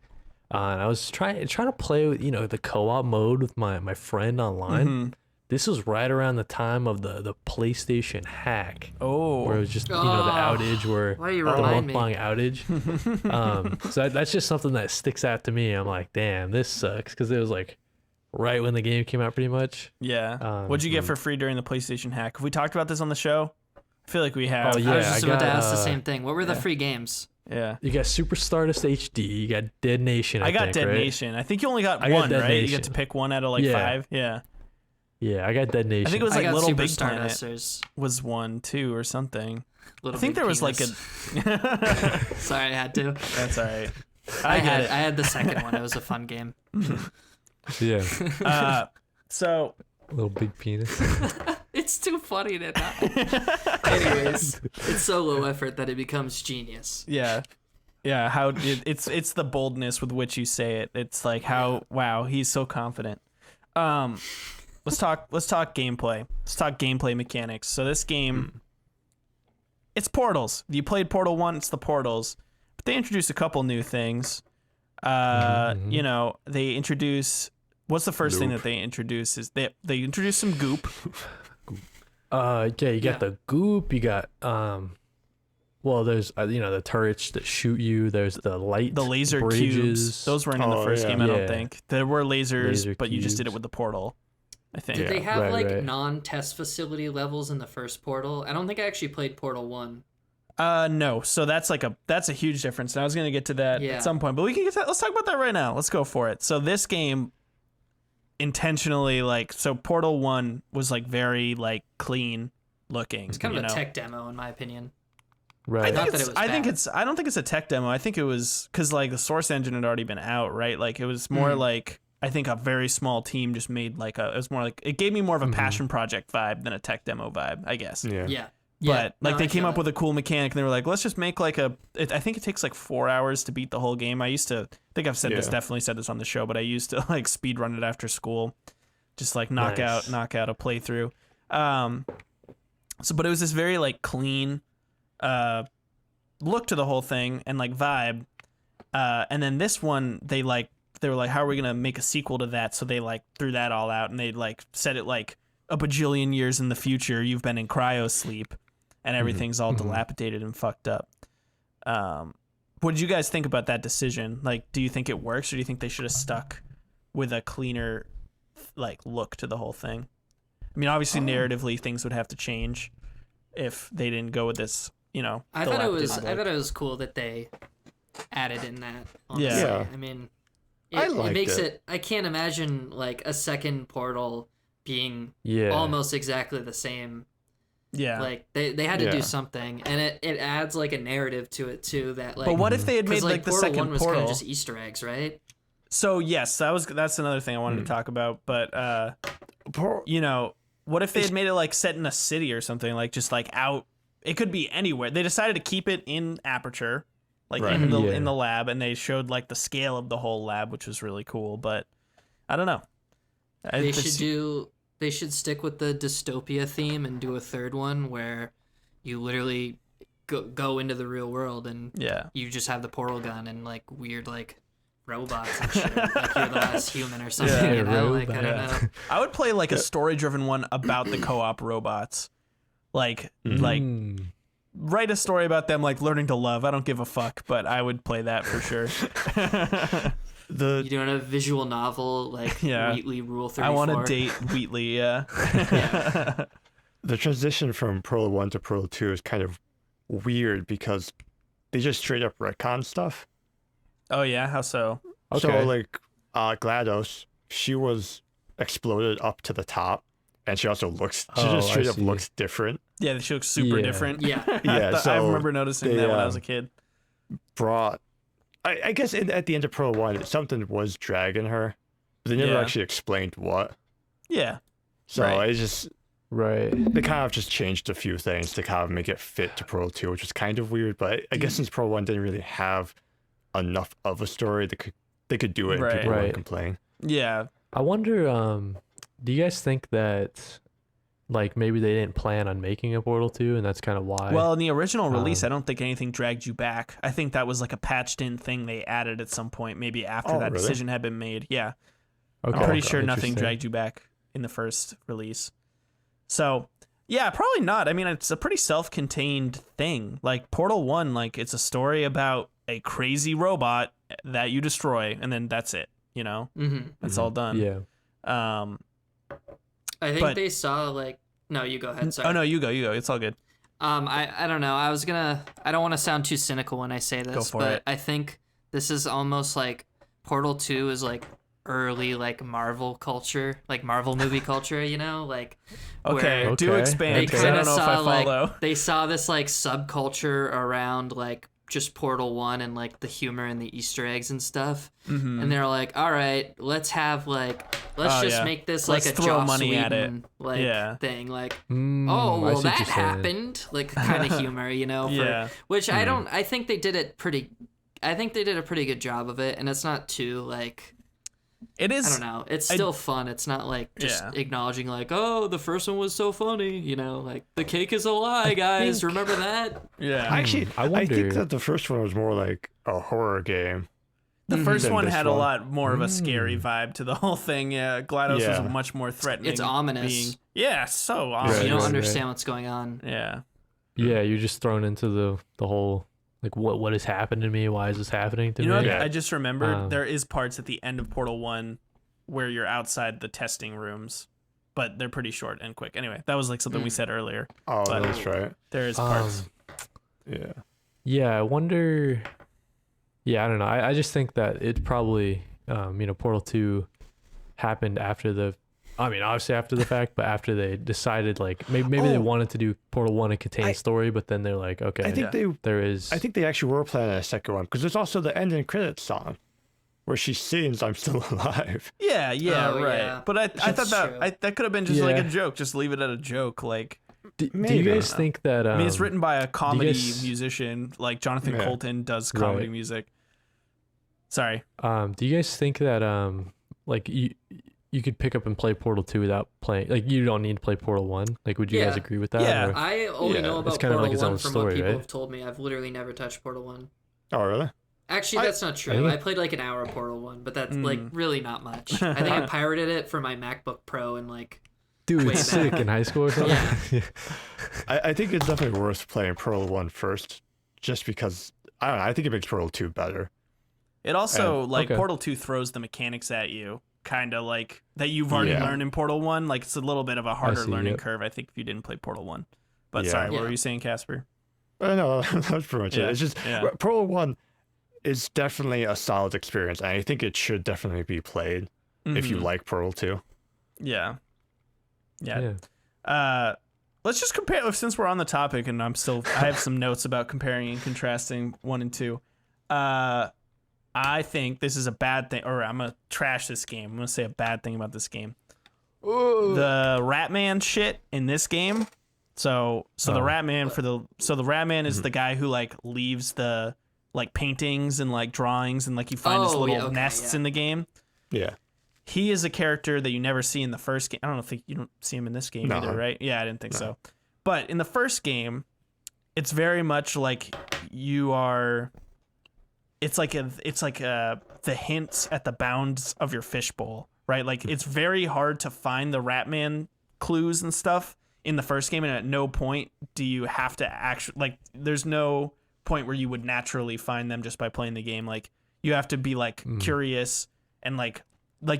and I was trying to play with the co-op mode with my friend online. Mm-hmm. This was right around the time of the PlayStation hack, where it Oh, was just the outage, where Why do you the remind me? month-long outage. So that's just something that sticks out to me. I'm like, damn, this sucks, because it was like right when the game came out, pretty much. yeah. What'd you get for free during the PlayStation hack? Have we talked about this on the show? I feel like we have. Oh, I yeah. was just about to got, ask the same thing. What were the free games? Yeah. You got Super Stardust HD. You got Dead Nation. I got think, Dead right? Nation. I think you only got I got one, Dead right? You Nation. get to pick one out of like Yeah. 5. Yeah. Yeah, I got Dead Nation. I think it was I like got Little Super Big Planet Stardust. There's was one too or something. Little I think Big there was like Penis. a. Sorry, I had to. That's all right. I get it. had the second one. It was a fun game. Yeah. So Little big penis. It's too funny to not. Anyways, it's so low effort that it becomes genius. yeah, how it's the boldness with which you say it. It's like how wow, he's so confident. Let's talk gameplay. Let's talk gameplay mechanics. So this game, it's Portals. You played Portal 1, it's the Portals. But they introduced a couple new things. You know, they introduce what's the first thing that they introduce is they introduce some goop. Yeah, you got the goop, you got well, there's you know, the turrets that shoot you, there's the laser bridges. cubes. Those weren't in the first game, I don't think. There were lasers, Laser but you just did it cubes. with the portal, I think. Did they have right. non-test facility levels in the first Portal? I don't think I actually played Portal 1. No. So that's a huge difference. And I was gonna get to that at some point, but we can get to that. Let's talk about that right now. Let's go for it. So this game intentionally so Portal 1 was very clean looking. It's kind of a tech demo in my opinion. Right. I don't think it's a tech demo. I think it was because the source engine had already been out, right? It was more I think a very small team just made it was more it gave me more of a passion project vibe than a tech demo vibe, I guess. Yeah. But No, they I came feel up that. with a cool mechanic and they were like, let's just make I think it takes 4 hours to beat the whole game. I think I've said this, definitely said this on the show, but I used to speed run it after school. Just knock out a playthrough. But it was this very clean look to the whole thing and vibe. And then this one they were like, how are we gonna make a sequel to that? So they threw that all out and they said it a bajillion years in the future you've been in cryo sleep and everything's all dilapidated and fucked up. What did you guys think about that decision? Do you think it works, or do you think they should have stuck with a cleaner look to the whole thing? I mean, obviously narratively things would have to change if they didn't go with this, I thought it was cool that they added in that. Honestly. Yeah. I mean, it makes it. I can't imagine a second Portal being almost exactly the same. Yeah. They had to do something, and it adds a narrative to it too. That but what if they had made the Portal second 1 was Portal? kind of just Easter eggs, right? So yes, that's another thing I wanted to talk about. But what if they had made it set in a city or something, just out? It could be anywhere. They decided to keep it in Aperture, in the lab, and they showed the scale of the whole lab, which was really cool. But I don't know. They should stick with the dystopia theme and do a third one where you literally go into the real world and you just have the portal gun and weird robots and shit. You're the last human or something. I don't know. I would play a story-driven one about the co-op robots. Write a story about them learning to love. I don't give a fuck, but I would play that for sure. You doing a visual novel Wheatley Rule 34? I want to date Wheatley. Yeah. The transition from Portal 1 to Portal 2 is kind of weird because they just straight up retcon stuff. Oh yeah, how so? Okay. So GLaDOS, she was exploded up to the top, and she also looks. She just straight up looks different. Yeah, she looks super different. Yeah. So I remember noticing that when I was a kid. Brought, I guess at the end of Pro 1, something was dragging her, but they never actually explained what. Yeah. So it just right. They kind of just changed a few things to kind of make it fit to Pro 2, which was kind of weird. But I guess since Pro 1 didn't really have enough of a story, they could do it and people wouldn't complain. Yeah. I wonder, do you guys think that maybe they didn't plan on making a Portal 2 and that's kind of why? Well, in the original release, I don't think anything dragged you back. I think that was a patched in thing they added at some point, maybe after that decision had been made. Yeah. Okay. I'm pretty sure nothing dragged you back in the first release. So, yeah, probably not. I mean, it's a pretty self-contained thing. Portal 1, it's a story about a crazy robot that you destroy, and then that's it, That's all done. Yeah. I think they saw no, you go ahead. Sorry. Oh no, you go. It's all good. I don't know. I don't want to sound too cynical when I say this, Go for but it. I think this is almost Portal 2 is early Marvel culture, Marvel movie culture, Okay, where do expand they because I kind don't of know if I saw follow. they saw this subculture around just Portal 1 and like the humor and the Easter eggs and stuff. Mm-hmm. And they're like, all right, let's just make this Let's like a throw Joss money at it. Whedon like Yeah. thing. Like, I oh, well, see what that you're saying. happened. Like kind of humor, you know? Yeah. Which I think they did it I think they did a pretty good job of it. And it's not too like, It is. I don't know. It's still fun. It's not like just Yeah. acknowledging like, oh, the first one was so funny. You know, like the cake is a lie, guys. Remember that? Yeah. Actually, I I think wonder- that the first one was more like a horror game. The first Than one this had a one. lot more of a scary vibe to the whole thing. Yeah, GLaDOS Yeah. was much more threatening. It's ominous. Yeah, so ominous. Right, You don't right, understand what's going on. Yeah. Yeah, you're just thrown into the whole like what has happened to me? Why is this happening to You me? know what? Yeah. I just remembered Um, there is parts at the end of Portal 1 where you're outside the testing rooms, but they're pretty short and quick. Anyway, that was like something we said earlier. Oh, But- that's right. There is parts. Yeah. Yeah, I wonder. Yeah, I don't know. I just think that it probably, Portal 2 happened after the. I mean, obviously after the fact, but after they decided, like, maybe they Oh. wanted to do Portal 1 and contain I- story, but then they're like, okay, I think they there is. I think they actually were planning a second one because there's also the ending credits song where she sings "I'm Still Alive." Yeah, Oh, right. yeah. But I thought That's that true. that could have been just like a Yeah. joke. Just leave it at a joke. Like, do you maybe. guys think that? I mean, it's written by a comedy guys- musician. Like Jonathan Yeah. Colton does comedy Right. music. Sorry. Do you guys think that like you could pick up and play Portal 2 without playing, like, you don't need to play Portal 1? Like, would you guys Yeah. agree with that? Yeah. or- I only Yeah, know it's about kinda Portal like its 1 own from story, what people right? have told me. I've literally never touched Portal 1. Oh, really? Actually, that's not true. think- I played like an hour of Portal 1, but that's like really not much. I think I pirated it for my MacBook Pro and like Dude, way it's sick back. in high school or something. Yeah. I think it's definitely worth playing Portal 1 first, just because I don't know. I think it makes Portal 2 better. It also like okay. Portal 2 throws the mechanics at you, kind of like that you've already Yeah. learned in Portal 1. Like it's a little bit of a harder see, learning yep. curve, I think, if you didn't play Portal 1. But Yeah. sorry, what Yeah. were you saying, Casper? No, that's pretty much Yeah, it. It's just yeah. Portal 1 is definitely a solid experience, and I think it should definitely be played if you Mhm. like Portal 2. Yeah. Yeah. Let's just compare since we're on the topic, and I have some notes about comparing and contrasting 1 and 2. I think this is a bad thing, or I'm gonna trash this game. I'm gonna say a bad thing about this game. The Ratman shit in this game. So the Ratman the Ratman is the guy who like leaves the like paintings and like drawings and like you find his Oh, little yeah, okay, nests yeah. in the game. Yeah. He is a character that you never see in the first game. I don't think you don't see him in this game No. either, right? Yeah, I didn't think so. But in the first game, it's very much like you are. It's like the hints at the bounds of your fishbowl, right? Like it's very hard to find the Ratman clues and stuff in the first game, and at no point do you have to actually like. There's no point where you would naturally find them just by playing the game. Like you have to be like curious and like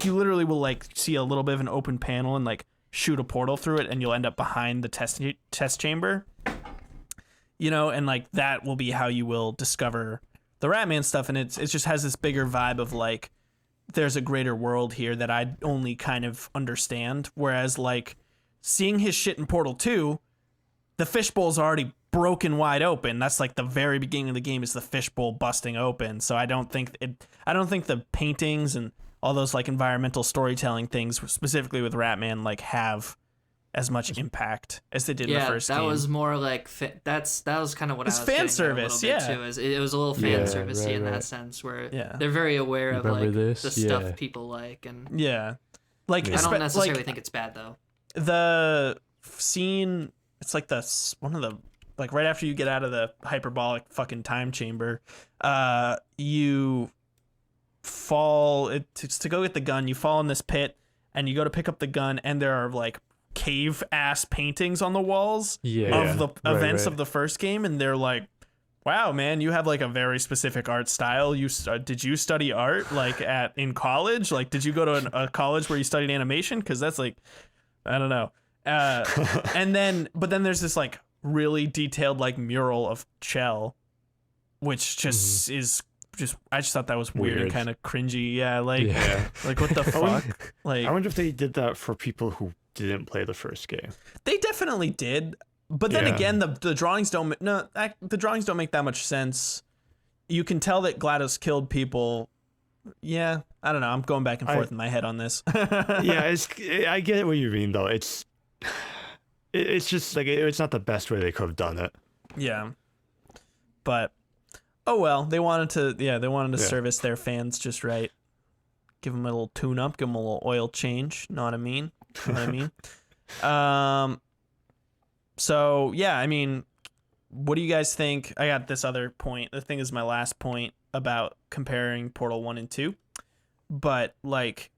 you literally will like see a little bit of an open panel and like shoot a portal through it, and you'll end up behind the test chamber. You know, and like that will be how you will discover the Ratman stuff, and it just has this bigger vibe of like there's a greater world here that I only kind of understand. Whereas like seeing his shit in Portal 2, the fishbowl's already broken wide open. That's like the very beginning of the game is the fishbowl busting open. So I don't think the paintings and all those like environmental storytelling things specifically with Ratman like have as much impact as they did in the first that game. was more like that was kind of what It's I was fan getting at service, a little bit yeah. too. It was a little fan Yeah, servicey right, in right. that sense where Yeah. they're very aware of Remember like this? the stuff Yeah. people like, and Yeah. Like I don't necessarily like, think it's bad though. the scene, it's like one of the like right after you get out of the hyperbolic fucking time chamber, you fall it's to go get the gun. You fall in this pit and you go to pick up the gun, and there are like cave ass paintings on the walls Yeah. of the Right, events right. of the first game, and they're like, wow, man, you have like a very specific art style. Did you study art like in college? Like, did you go to a college where you studied animation? Because that's like, I don't know. But then there's this like really detailed like mural of Chell, which just is just I just thought that was weird and Weird. kind of cringy. Yeah, like Yeah. like what the fuck? Like I wonder if they did that for people who didn't play the first game. they definitely did. But then Yeah. again, the drawings don't make that much sense you can tell that GLaDOS killed people. Yeah, I don't know. I'm going back and forth in my head on this. Yeah, I get what you mean though. It's just like it's not the best way they could have done it. Yeah, but oh well. They wanted to. Yeah, they wanted to Yeah. service their fans just right. Give them a little tune-up. Give them a little oil change. Know what I mean? Know what I mean? So yeah, I mean, what do you guys think? I got this other point. The thing is my last point about comparing Portal 1 and 2. But like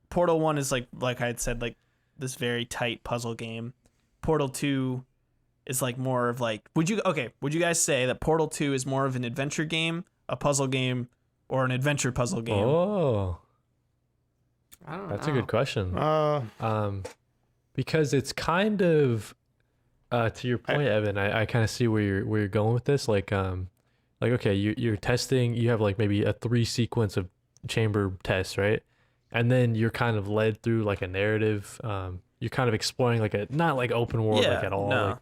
Portal 1 is like I had said, like this very tight puzzle game. Portal 2 is like more of like would you guys say that Portal 2 is more of an adventure game, a puzzle game, or an adventure puzzle game? Oh, I don't that's know. a good question. Because it's kind of to your point, Evan. I kind of see where you're going with this. Like okay, you're testing. You have like maybe a 3 sequence of chamber tests, right? And then you're kind of led through like a narrative. You're kind of exploring like a not like open world like at all. No. Like,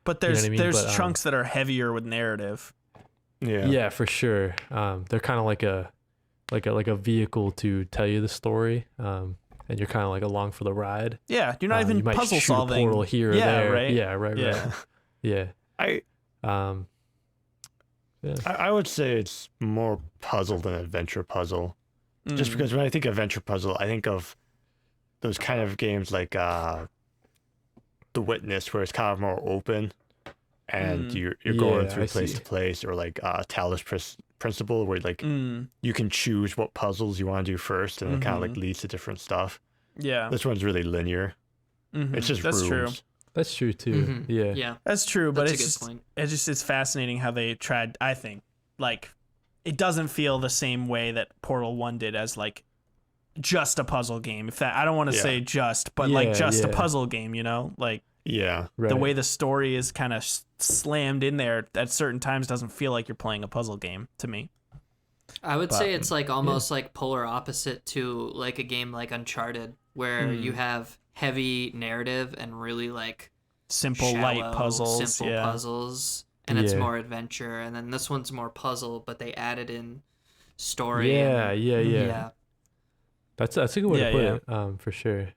But you know there's what I mean? there's But, chunks that are heavier with narrative. Yeah. for sure. They're kind of like a vehicle to tell you the story. And you're kind of like along for the ride. Yeah, you're not You even might puzzle shoot a solving. portal here or Yeah, there. right? Yeah, right. Yeah. I would say it's more puzzle than adventure puzzle. Just because when I think adventure puzzle, I think of those kind of games like The Witness, where it's kind of more open, and you're going Yeah, through I place see. to place, or like Talos Principle, where like you can choose what puzzles you want to do first, and it kind of like leads to different stuff. Yeah, This one's really linear. It's just that's true. rooms. That's true too. Yeah. Yeah. That's true, but That's a it's good just point. it's fascinating how they tried. I think like it doesn't feel the same way that Portal 1 did as like just a puzzle game. If that I don't want to Yeah. say just, but like Yeah, just a yeah. puzzle game, you know, like Yeah. Right. the way the story is kind of slammed in there at certain times doesn't feel like you're playing a puzzle game to me. I would say it's like almost like polar opposite to like a game like Uncharted, where you have heavy narrative and really like Simple, light shallow, puzzles. simple Yeah. puzzles, and it's Yeah. more adventure. And then this one's more puzzle, but they added in story. Yeah, and, yeah. That's a good way Yeah, to put yeah. it. For sure.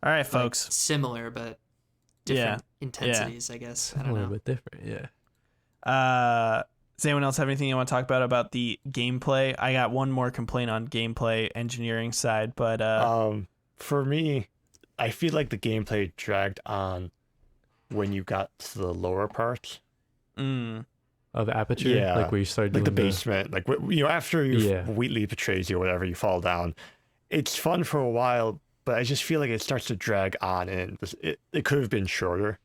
All right, like, folks. similar but different intensities, I guess. I A don't little know. bit different. Yeah. Does anyone else have anything you want to talk about the gameplay? I got one more complaint on gameplay engineering side, but For me, I feel like the gameplay dragged on when you got to the lower parts. Of Aperture. Yeah. Like where you started Like the doing basement, like after Wheatley betrays you or whatever, you fall down. It's fun for a while, but I just feel like it starts to drag on, and it could have been shorter.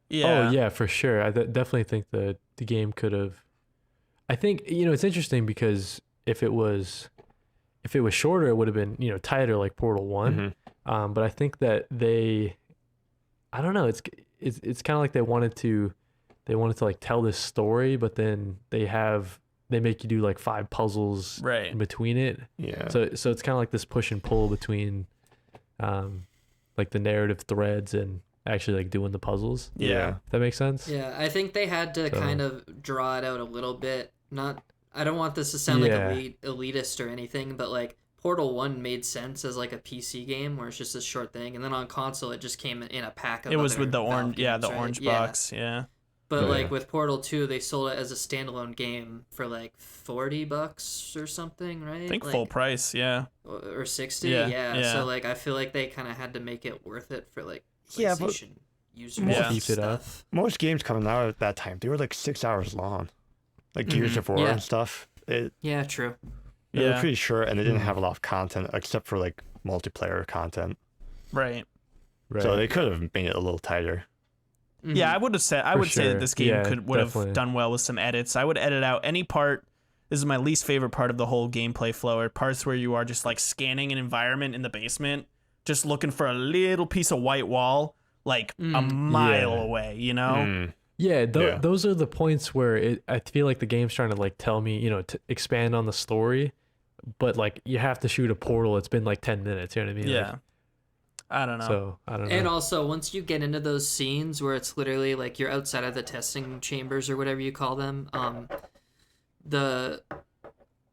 yeah. Oh yeah, for sure. I definitely think the game could have. I think it's interesting because if it was shorter, it would have been tighter like Portal 1. But I think that I don't know. It's kind of like they wanted to like tell this story, but then they make you do like 5 puzzles Right. in between it. Yeah. So it's kind of like this push and pull between, like the narrative threads and actually like doing the puzzles. Yeah. If that makes sense. Yeah, I think they had to So- kind of draw it out a little bit. I don't want this to sound Yeah. like elitist or anything, but like Portal 1 made sense as like a PC game where it's just a short thing, and then on console it just came in a pack of It was other with the Valve orange, games, the right? orange Yeah. box. Yeah. But Yeah. like with Portal 2, they sold it as a standalone game for like $40 or something, right? I think like, full price. Yeah. or 60. Yeah, Yeah. yeah. So like I feel like they kind of had to make it worth it for like Yeah, but PlayStation users Yeah. and Keep it up. stuff. Most games coming out at that time, they were like 6 hours long, like Gears of War Yeah. and stuff. Yeah, true. They were Yeah. pretty short, and they didn't have a lot of content except for like multiplayer content. Right. Right. So they could have made it a little tighter. Yeah, I would have said I For would say that sure. this game Yeah, would have definitely. done well with some edits. I would edit out any part. This is my least favorite part of the whole gameplay flow, are parts where you are just like scanning an environment in the basement, just looking for a little piece of white wall, like a mile Yeah. away, you know? Yeah, Yeah. those are the points where I feel like the game's trying to like tell me, to expand on the story, but like you have to shoot a portal. It's been like 10 minutes. You know what I mean? Yeah. Like, I don't know. so I don't know. And also, once you get into those scenes where it's literally like you're outside of the testing chambers or whatever you call them, the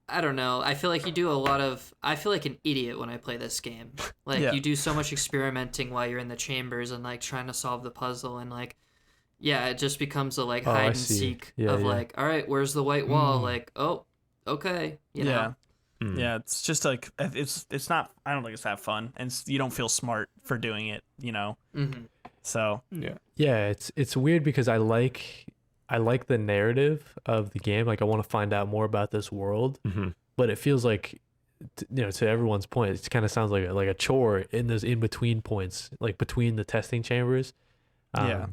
I don't know. I feel like you do a lot of. I feel like an idiot when I play this game. Like Yeah. you do so much experimenting while you're in the chambers and like trying to solve the puzzle and like, yeah, it just becomes a like Oh, I hide and see. seek Yeah, of yeah. like, all right, where's the white wall? Like, oh, okay, you know. Yeah, it's just like it's not. I don't think it's that fun, and you don't feel smart for doing it. So Yeah. Yeah, it's weird because I like the narrative of the game. Like I want to find out more about this world, but it feels like, to everyone's point, it kind of sounds like a chore in those in between points, like between the testing chambers. Yeah.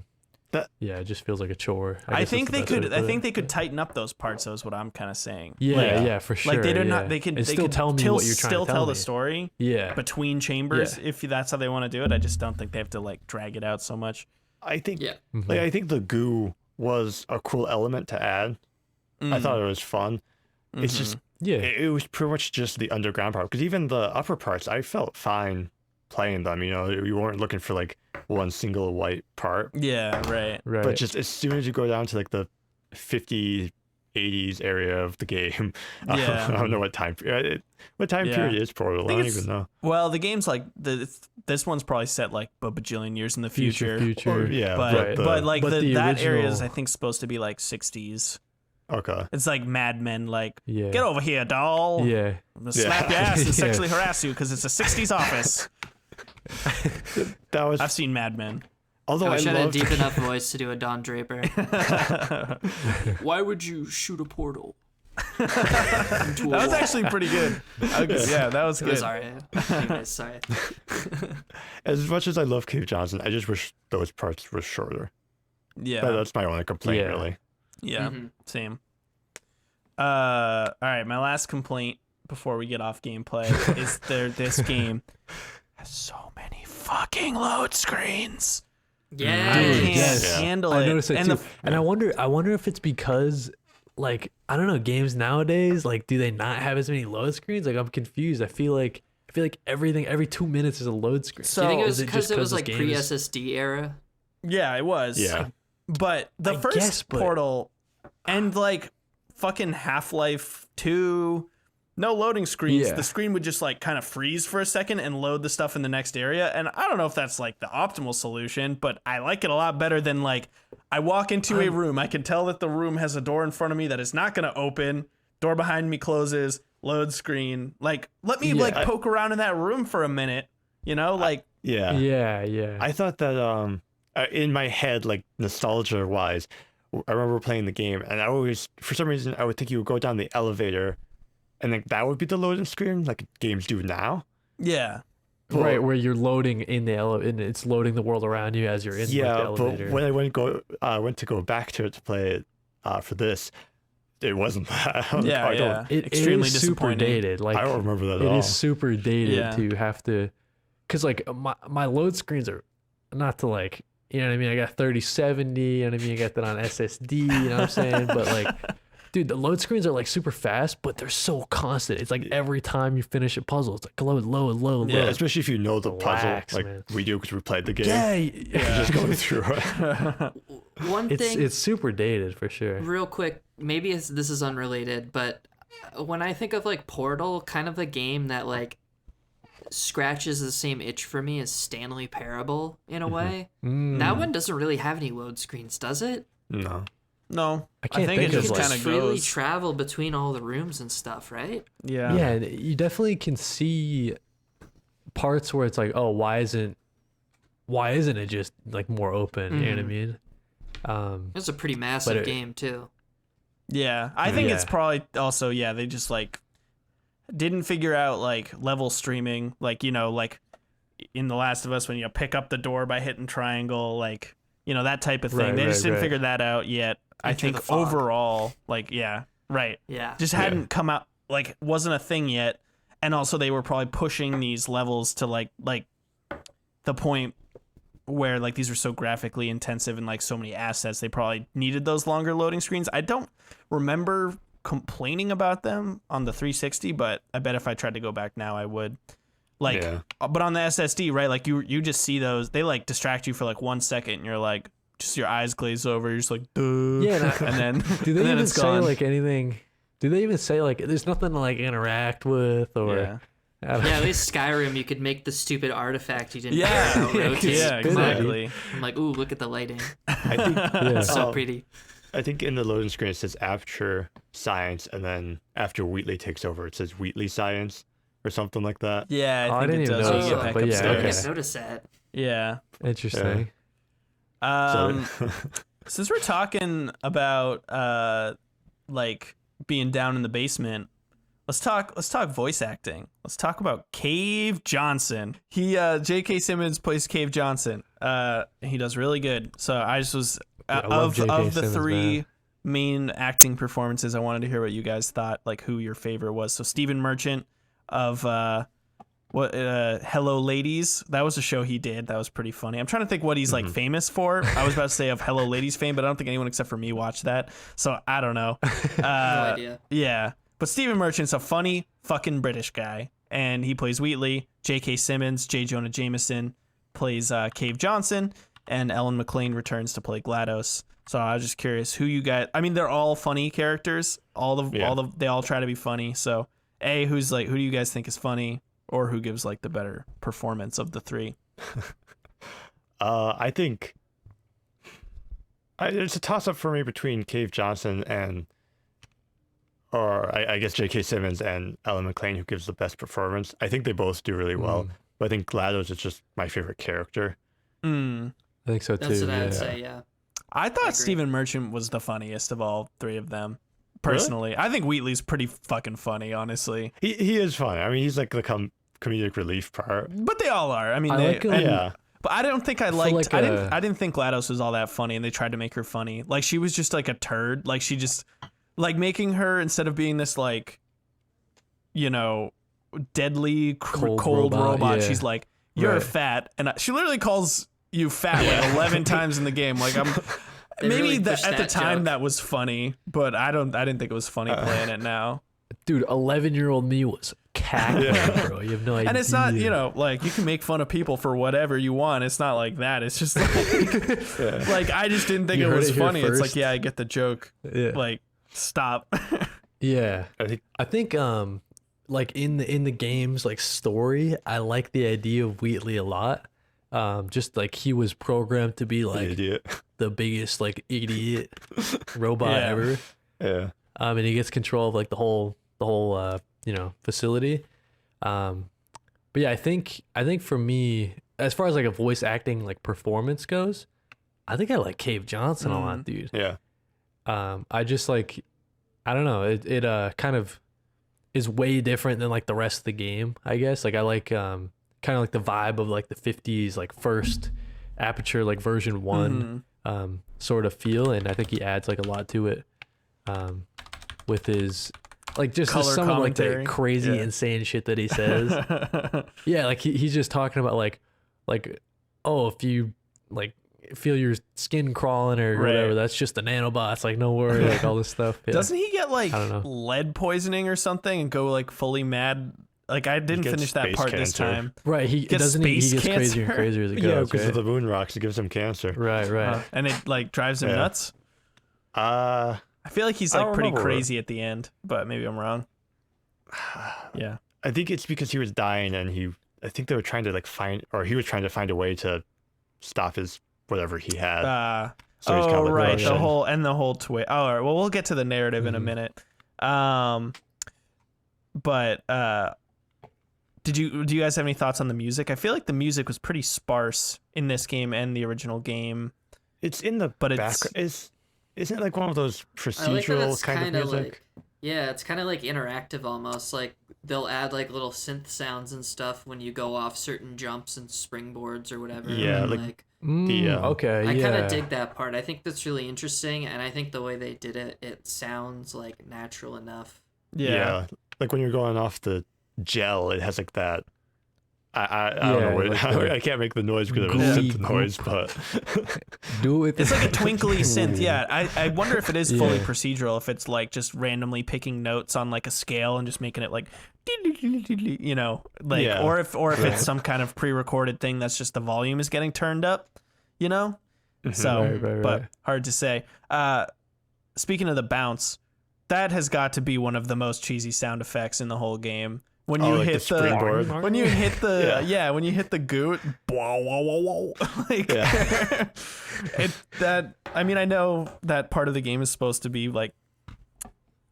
Yeah, it just feels like a chore. I guess think that's they the best way to could. I put think it. they could tighten up those parts. Though is what I'm kind of saying. Yeah, Like, yeah, for sure. Like they do yeah. not. They can. And They still can tell me still, what you're trying still to tell tell me. the story. Yeah. Between chambers, if that's how they want to do it. I just don't think they have to like drag it out so much. I think Yeah. like I think the goo was a cool element to add. I thought it was fun. It's just Yeah. it was pretty much just the underground part, because even the upper parts I felt fine playing them. You weren't looking for like one single white part. Yeah. Right. Right. But just as soon as you go down to like the 50s, 80s area of the game, Yeah. I don't know what time period is Portal. I think don't it's- even know. Well, the game's like this one's probably set like a bajillion years in the future. Future. Yeah, But the- like but the that area is original- I think supposed to be like 60s. Okay. It's like Mad Men. Like Yeah. get over here, doll. Yeah. I'm gonna slap your ass and Yeah. sexually harass you because it's a 60s office. That was. I've seen Mad Men. Although I I wish I had a loved. deep enough voice to do a Don Draper. Why would you shoot a portal? That was actually pretty good. Yeah, that was good. Sorry. Anyways, sorry. As much as I love Cave Johnson, I just wish those parts were shorter. Yeah, That's my only complaint, Yeah. really. yeah, Mhm. same. All right, my last complaint before we get off gameplay is this game has so many fucking load screens. Yeah. I Dude, can't yes. handle I it. noticed it and too. the- And I wonder if it's because, like, I don't know, games nowadays, like, do they not have as many load screens? Like, I'm confused. I feel like everything every 2 minutes is a load screen. So- Do you think it was Is it because just it 'cause was this like game pre is- SSD era? yeah, it was. Yeah. But the I first guess, but- Portal and like fucking Half-Life 2, no loading screens. Yeah. The screen would just like kind of freeze for a second and load the stuff in the next area. And I don't know if that's like the optimal solution, but I like it a lot better than like I walk into a room. I can tell that the room has a door in front of me that is not going to open. Door behind me closes, load screen. Like, let me like poke around in that room for a minute, like, Yeah. Yeah. I thought that in my head, like nostalgia wise, I remember playing the game, and I always, for some reason, I would think you would go down the elevator, and like that would be the loading screen, like games do now. yeah. Right, where you're loading in the elevator, and it's loading the world around you as you're in Yeah, like, the elevator. but when I went to go back to it to play it for this, it wasn't that. Yeah, I yeah. don't, it Extremely is super disappointing. dated. Like, I don't remember that at it all. is super dated Yeah. to have to, because like my load screens are not to like, you know what I mean? I got 3070, you know what I mean? I got that on SSD, you know what I'm saying? But like, dude, the load screens are like super fast, but they're so constant. It's like every time you finish a puzzle, it's like load. Yeah, especially if you know the Relax, puzzle, like man. we do because we played the game. Yeah, You're just going through it. One thing, it's super dated for sure. real quick, maybe this is unrelated, but when I think of like Portal, kind of a game that like scratches the same itch for me as Stanley Parable in a way. That one doesn't really have any load screens, does it? No. No, I can't think think it of, just like- kind Just of freely goes. travel between all the rooms and stuff, right? Yeah. Yeah, and you definitely can see parts where it's like, oh, why isn't it just like more open? You know what I mean? It's a pretty massive it- game too. Yeah, I think it's Yeah. probably also they just like didn't figure out like level streaming, like like in The Last of Us when you pick up the door by hitting triangle, like that type of thing. Right, They just right, didn't right. figure that out yet. I Enter think the fog. overall, like right, Yeah. just hadn't come out, like wasn't a thing yet, and also they were probably pushing these levels to like the point where like these were so graphically intensive and like so many assets, they probably needed those longer loading screens. I don't remember complaining about them on the 360, but I bet if I tried to go back now, I would. Like, Yeah. but on the SSD, right? Like you just see those, they like distract you for like 1 second, and you're like, just your eyes glaze over. You're just like, duh. Yeah, and then do they and then even it's say gone. like anything Do they even say like there's nothing to like interact with or? Yeah. I don't Yeah, at least Skyrim, you could make the stupid artifact you didn't Yeah. care about rotate. Yeah, exactly. I'm like, ooh, look at the lighting. I think It's so Oh. pretty. I think in the loading screen it says after science, and then after Wheatley takes over, it says Wheatley science or something like that. Yeah, Oh, I I think didn't it even does when you notice get that, back but yeah, I upstairs. didn't okay. notice that. Yeah. Interesting. Um, So, since we're talking about like being down in the basement, let's talk voice acting. Let's talk about Cave Johnson. He J.K. Simmons plays Cave Johnson. He does really good. So I just was Yeah, I love of J.K. the Simmons, three man. main acting performances, I wanted to hear what you guys thought, like who your favorite was. So Stephen Merchant of Hello Ladies. That was a show he did. That was pretty funny. I'm trying to think what he's like famous for. I was about to say of Hello Ladies fame, but I don't think anyone except for me watched that. So I don't know. No idea. Yeah. But Stephen Merchant's a funny fucking British guy, and he plays Wheatley. J.K. Simmons, J. Jonah Jameson plays Cave Johnson, and Ellen McLean returns to play GLaDOS. So I was just curious who you guys. I mean, they're all funny characters. They all try to be funny. So who do you guys think is funny, or who gives like the better performance of the three? I think it's a toss up for me between Cave Johnson and, or I guess J.K. Simmons and Ellen McLean, who gives the best performance. I think they both do really well, but I think GLaDOS is just my favorite character. I think so too. That's what I would yeah. say, yeah. I thought agree. Stephen Merchant was the funniest of all three of them. Personally, I think Wheatley's pretty fucking funny, honestly. He is fun. I mean, he's like the comedic relief part. But they all are. I mean, I they, like him. and- Yeah. But I don't think I feel liked. like, I didn't think GLaDOS was all that funny, and they tried to make her funny. Like she was just like a turd. Like she just like making her instead of being this like, you know, deadly cold robot. yeah. She's like, you're Right. fat, and she literally calls you fat like 11 times in the game. Like I'm. They Maybe really that pushed at the that time joke. that was funny, but I didn't think it was funny playing it now. Dude, 11-year-old me was cackling, bro. You have no idea. And it's not, you know, like you can make fun of people for whatever you want. It's not like that. It's just like, like I just didn't think You it heard was it here funny. It's like, first. yeah, I get the joke. Yeah. Like, stop. Yeah. I think Like in the game's like story, I like the idea of Wheatley a lot. Just like he was programmed to be like idiot. the biggest like idiot robot Yeah. ever. Yeah. And he gets control of like the whole facility. But yeah, I think for me, as far as like a voice acting like performance goes, I think I like Cave Johnson a lot, dude. Yeah. I just like, I don't know, it kind of is way different than like the rest of the game, I guess. Like I like kind of like the vibe of like the 50s like first Aperture like version 1 sort of feel, and I think he adds like a lot to it with his like just Color some of like the commentary. crazy Yeah. insane shit that he says. Yeah, like he's just talking about like oh, if you like feel your skin crawling or Right. whatever, that's just the nanobots, like no worry, like all this stuff. Yeah. Doesn't he get like I don't know. lead poisoning or something and go like fully mad? Like I didn't gets finish that space part this cancer. time. Right, he Gets doesn't he space gets crazier and cancer? crazier as it Yeah, goes. because right? of the moon rocks, it gives him cancer. Right. And it like drives him Yeah. nuts. Uh, I feel like he's I like don't pretty remember. crazy at the end, but maybe I'm wrong. Yeah. I think it's because he was dying, and I think they were trying to like he was trying to find a way to stop his whatever he had. So he's kind of like right, Russian. the whole twist. Oh, all right. Well, we'll get to the narrative in a minute. But do you guys have any thoughts on the music? I feel like the music was pretty sparse in this game and the original game. It's in the But it's- background. Isn't it like one of those I like that procedural it's kind of kind of music? like, yeah, it's kind of like interactive almost. Like they'll add like little synth sounds and stuff when you go off certain jumps and springboards or whatever. Yeah, and, like, the, okay, I yeah. kind of dig that part. I think that's really interesting, and I think the way they did it, it sounds like natural enough. Yeah. Like when you're going off the gel, it has like that. I don't know. Yeah, like the I can't make the noise because of a gooey synth noise, but Do it with It's like a twinkly synth. Yeah. I wonder if it is fully Yeah. procedural, if it's like just randomly picking notes on like a scale and just making it like, you know, like, Yeah. or if it's some kind of pre-recorded thing that's just the volume is getting turned up, you know? So, Right, but right. hard to say. Speaking of the bounce, that has got to be one of the most cheesy sound effects in the whole game. When you like hit the springboard. when you hit the Yeah. when you hit the goot, whoa, whoa, whoa, whoa. Like Yeah. I mean, I know that part of the game is supposed to be like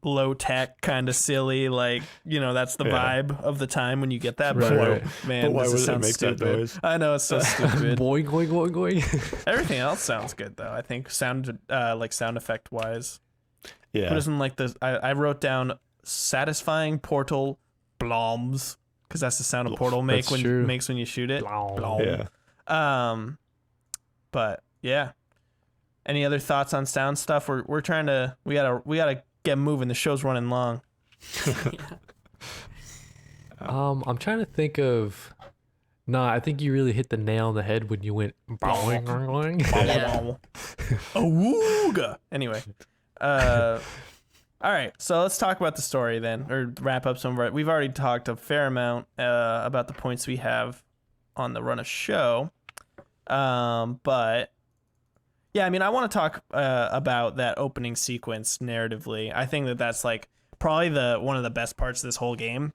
low tech, kind of silly, like, you know, that's the Yeah. vibe of the time when you get that. Right, But right. man, But why this would it sounds make that stupid. noise? I know, it's so stupid. Boing, boing, boing, boing. Everything else sounds good though. I think sound effect wise. Yeah. Who doesn't like this? I wrote down satisfying portal bloms because that's the sound a portal That's makes true. when you shoot it. Blom. Yeah. But yeah. Any other thoughts on sound stuff? We're trying to we gotta get moving. The show's running long. I'm trying to think of. Nah, I think you really hit the nail on the head when you went boing, boing, boing. Yeah. Awooga. Anyway, all right. So let's talk about the story then, or wrap up some of our. We've already talked a fair amount about the points we have on the run of show, but yeah, I mean, I want to talk about that opening sequence narratively. I think that that's like probably one of the best parts of this whole game.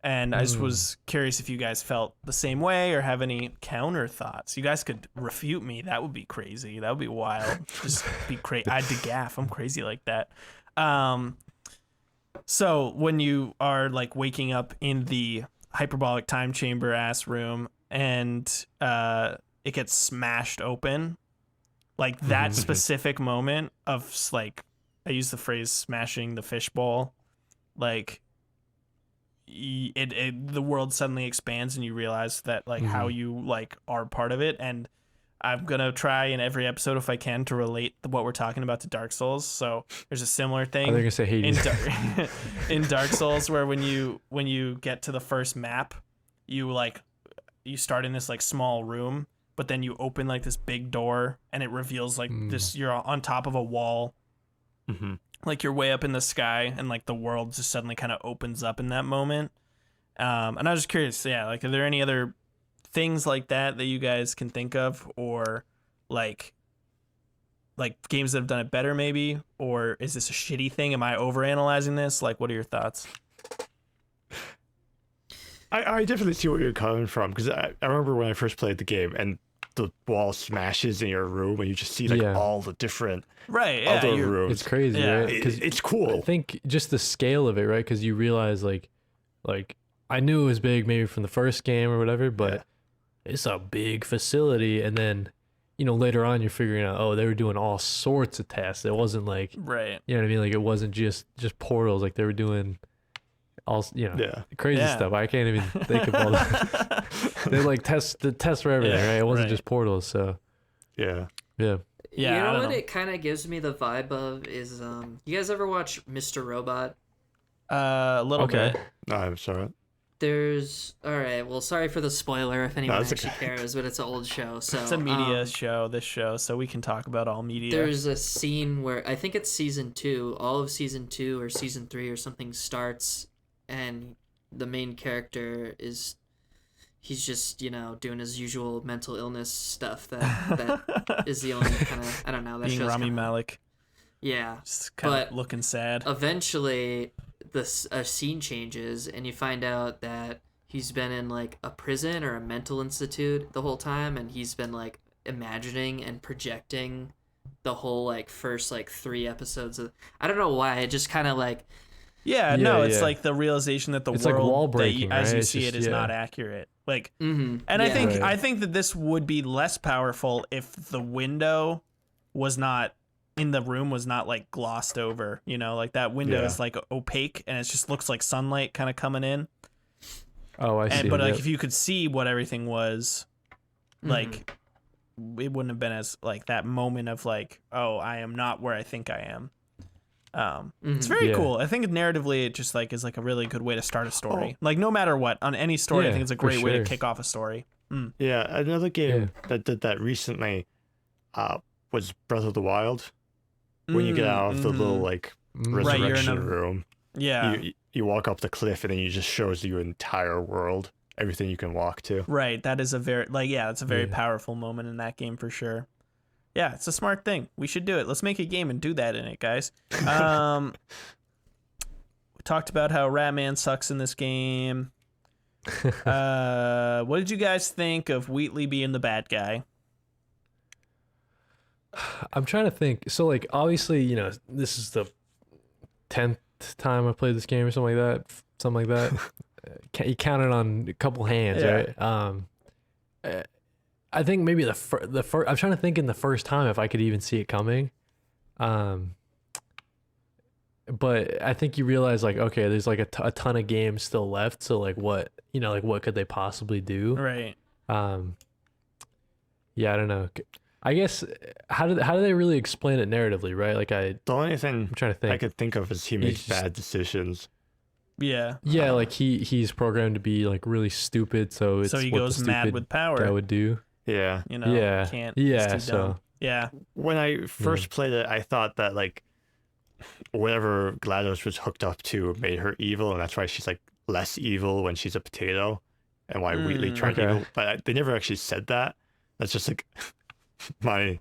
And I just was curious if you guys felt the same way or have any counter thoughts. You guys could refute me. That would be crazy. That would be wild. Just be crazy. I'd gaff. I'm crazy like that. So when you are like waking up in the hyperbolic time chamber ass room and it gets smashed open, like that specific moment of like, I use the phrase smashing the fishbowl, like the world suddenly expands and you realize that like how you like are part of it. And I'm gonna try in every episode if I can to relate what we're talking about to Dark Souls. So there's a similar thing. I think I say Hades. In Dark Souls, where when you get to the first map, you start in this like small room, but then you open like this big door and it reveals like this, you're on top of a wall. Mm-hmm. Like you're way up in the sky and like the world just suddenly kind of opens up in that moment. And I was just curious, yeah, like are there any other things like that you guys can think of, or like games that have done it better maybe, or is this a shitty thing? Am I overanalyzing this? Like, what are your thoughts? I definitely see where you're coming from, because I remember when I first played the game and the wall smashes in your room and you just see like all the different other rooms. It's crazy, Yeah. right? Because It's cool. I think just the scale of it, right? Because you realize like I knew it was big maybe from the first game or whatever, but it's a big facility. And then, you know, later on you're figuring out, oh, they were doing all sorts of tests. It wasn't like, Right. you know what I mean? Like it wasn't just portals. Like they were doing all, you know, crazy stuff. I can't even think of all that. They like test for everything, right? It wasn't just portals. So Yeah. yeah. Yeah, You I know don't what know. it kind of gives me the vibe of is you guys ever watch Mr. Robot? A little bit. No, I'm sorry. There's all right. Well, sorry for the spoiler if anyone it's actually okay. cares, but it's an old show. So It's a media show, this show, so we can talk about all media. There's a scene where I think it's season 2, all of season 2 or season 3 or something starts, and the main character he's just, you know, doing his usual mental illness stuff that is the only kind of, I don't know, that being show's Rami kinda, Malek, yeah. just kind of But looking sad. eventually a scene changes and you find out that he's been in like a prison or a mental institute the whole time, and he's been like imagining and projecting the whole like first like 3 episodes of, I don't know why, it just kind of like Yeah, no, it's like the realization that the It's like world wall that breaking, as you right? It's see just- it is yeah. not accurate. Like, mm-hmm. and I think Right. I think that this would be less powerful if the window was not in the room, was not like glossed over. You know, like that window is like opaque and it just looks like sunlight kind of coming in. Oh, I see. But like Yep. if you could see what everything was, like it wouldn't have been as like that moment of like, oh, I am not where I think I am. It's very Yeah. cool. I think narratively it just like is like a really good way to start a story. Like no matter what, on any story, I Yeah, think it's a for great way to sure. kick off a story. Yeah, another game that did that recently was Breath of the Wild. When you get out of the little like Right, you're in resurrection a- room, Yeah. you walk up the cliff and then you just shows you entire world, everything you can walk to. Right. That is a very that's a very Yeah. powerful moment in that game for sure. Yeah, it's a smart thing. We should do it. Let's make a game and do that in it, guys. talked about how Ratman sucks in this game. What did you guys think of Wheatley being the bad guy? I'm trying to think. So like obviously, you know, this is the 10th time I played this game or something like that. Something like that. You count it on a couple hands, right? I think maybe the first. I'm trying to think in the first time if I could even see it coming. But I think you realize like, okay, there's like a ton of games still left. So like what, you know, like what could they possibly do? Right. Yeah, I don't know. I guess how do they really explain it narratively, right? Like The only thing I'm trying to think. I could think of is he makes bad decisions. Yeah. Yeah, like he's programmed to be like really stupid, so it's So he what goes the mad stupid with power. guy would do. Yeah. You know. Yeah. Can't. Yeah, He's too dumb. so Yeah. When I first played it, I thought that like whatever GLaDOS was hooked up to made her evil, and that's why she's like less evil when she's a potato, and why Wheatley turned okay. evil. But they never actually said that. That's just like my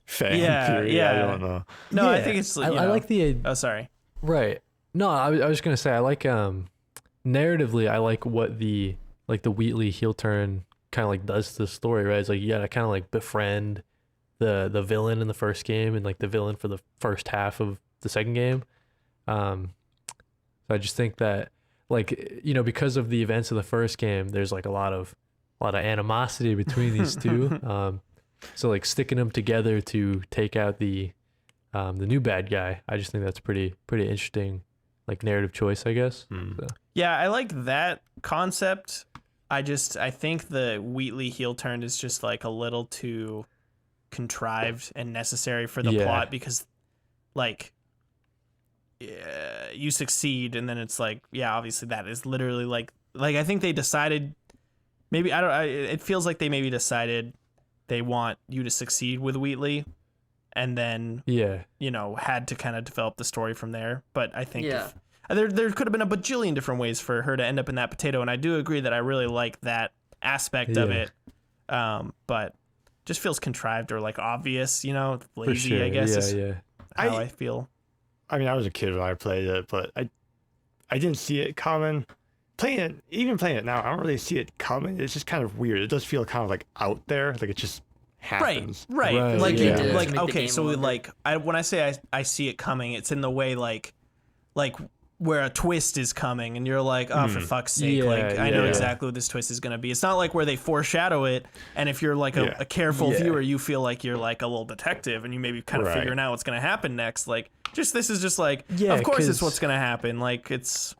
fan theory. I don't know. No, I Yeah, think it's. I like the Oh, sorry. right. No, I was gonna say I like narratively I like what the Wheatley heel turn kind of like does to the story, right? It's like you gotta kind of like befriend the villain in the first game and like the villain for the first half of the second game. So I just think that like, you know, because of the events of the first game, there's like a lot of animosity between these two. So like sticking them together to take out the new bad guy, I just think that's pretty interesting, like narrative choice, I guess. So. Yeah, I like that concept. I think the Wheatley heel turn is just like a little too contrived and necessary for the plot, because like you succeed and then it's like, yeah, obviously that is literally like I think they decided maybe it feels like they maybe decided they want you to succeed with Wheatley, and then you know, had to kind of develop the story from there. But I think if, there could have been a bajillion different ways for her to end up in that potato, and I do agree that I really like that aspect of it. But just feels contrived or like obvious, you know, lazy, For sure. I guess is Yeah. how I feel. I mean, I was a kid when I played it, but I didn't see it coming. Even playing it now, I don't really see it coming. It's just kind of weird. It does feel kind of like out there, like it just happens. Right. Like yeah. like Make the okay, game so longer. like when I say I see it coming, it's in the way like where a twist is coming and you're like, oh, for fuck's sake, Yeah, like I know yeah. exactly what this twist is gonna be. It's not like where they foreshadow it, and if you're like a careful viewer, you feel like you're like a little detective and you maybe kind of Right. figuring out what's gonna happen next. Like this is just like, Yeah, of course it's 'cause- what's gonna happen. Like it's,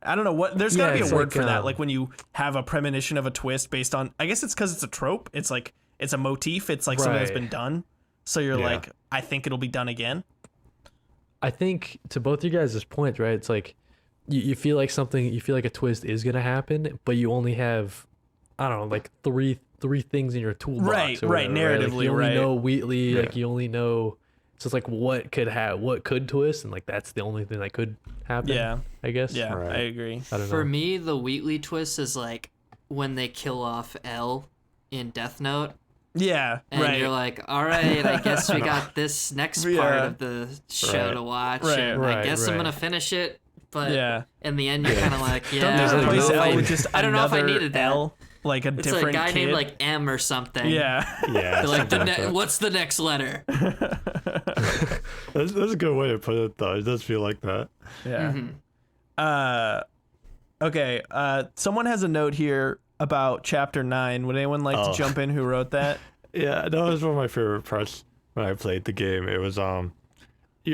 I don't know what, there's gotta be a it's word like, for that. Like when you have a premonition of a twist based on, I guess it's because it's a trope. It's like, it's a motif. It's like something that's Right. been done. So you're Yeah. like, I think it'll be done again. I think to both you guys' points, right? It's like you feel like a twist is gonna happen, but you only have, I don't know, like three things in your toolbox. Right, or right, whatever, Like, narratively, you only right. know Wheatley, like you only know. So it's like what could twist, and like that's the only thing that could happen. Yeah. I guess. Yeah, Right. I agree. I don't For know. me, the Wheatley twist is like when they kill off L in Death Note, Yeah, and right. you're like, all right, I guess we got this next part Yeah. of the show Right. to watch, Right. and I Right, guess I'm right. gonna finish it. But Yeah. in the end, you're kind of like, yeah, Don't they I don't replace know if L I- with just I don't know if I another needed that. L, like a It's different a guy kid? named like M or something. Yeah. Yeah. They're like something that. what's the next letter? That's a good way to put it, though. It does feel like that. Yeah. Okay. Someone has a note here about chapter 9. Would anyone like to jump in who wrote that? Yeah, that was one of my favorite parts when I played the game. It was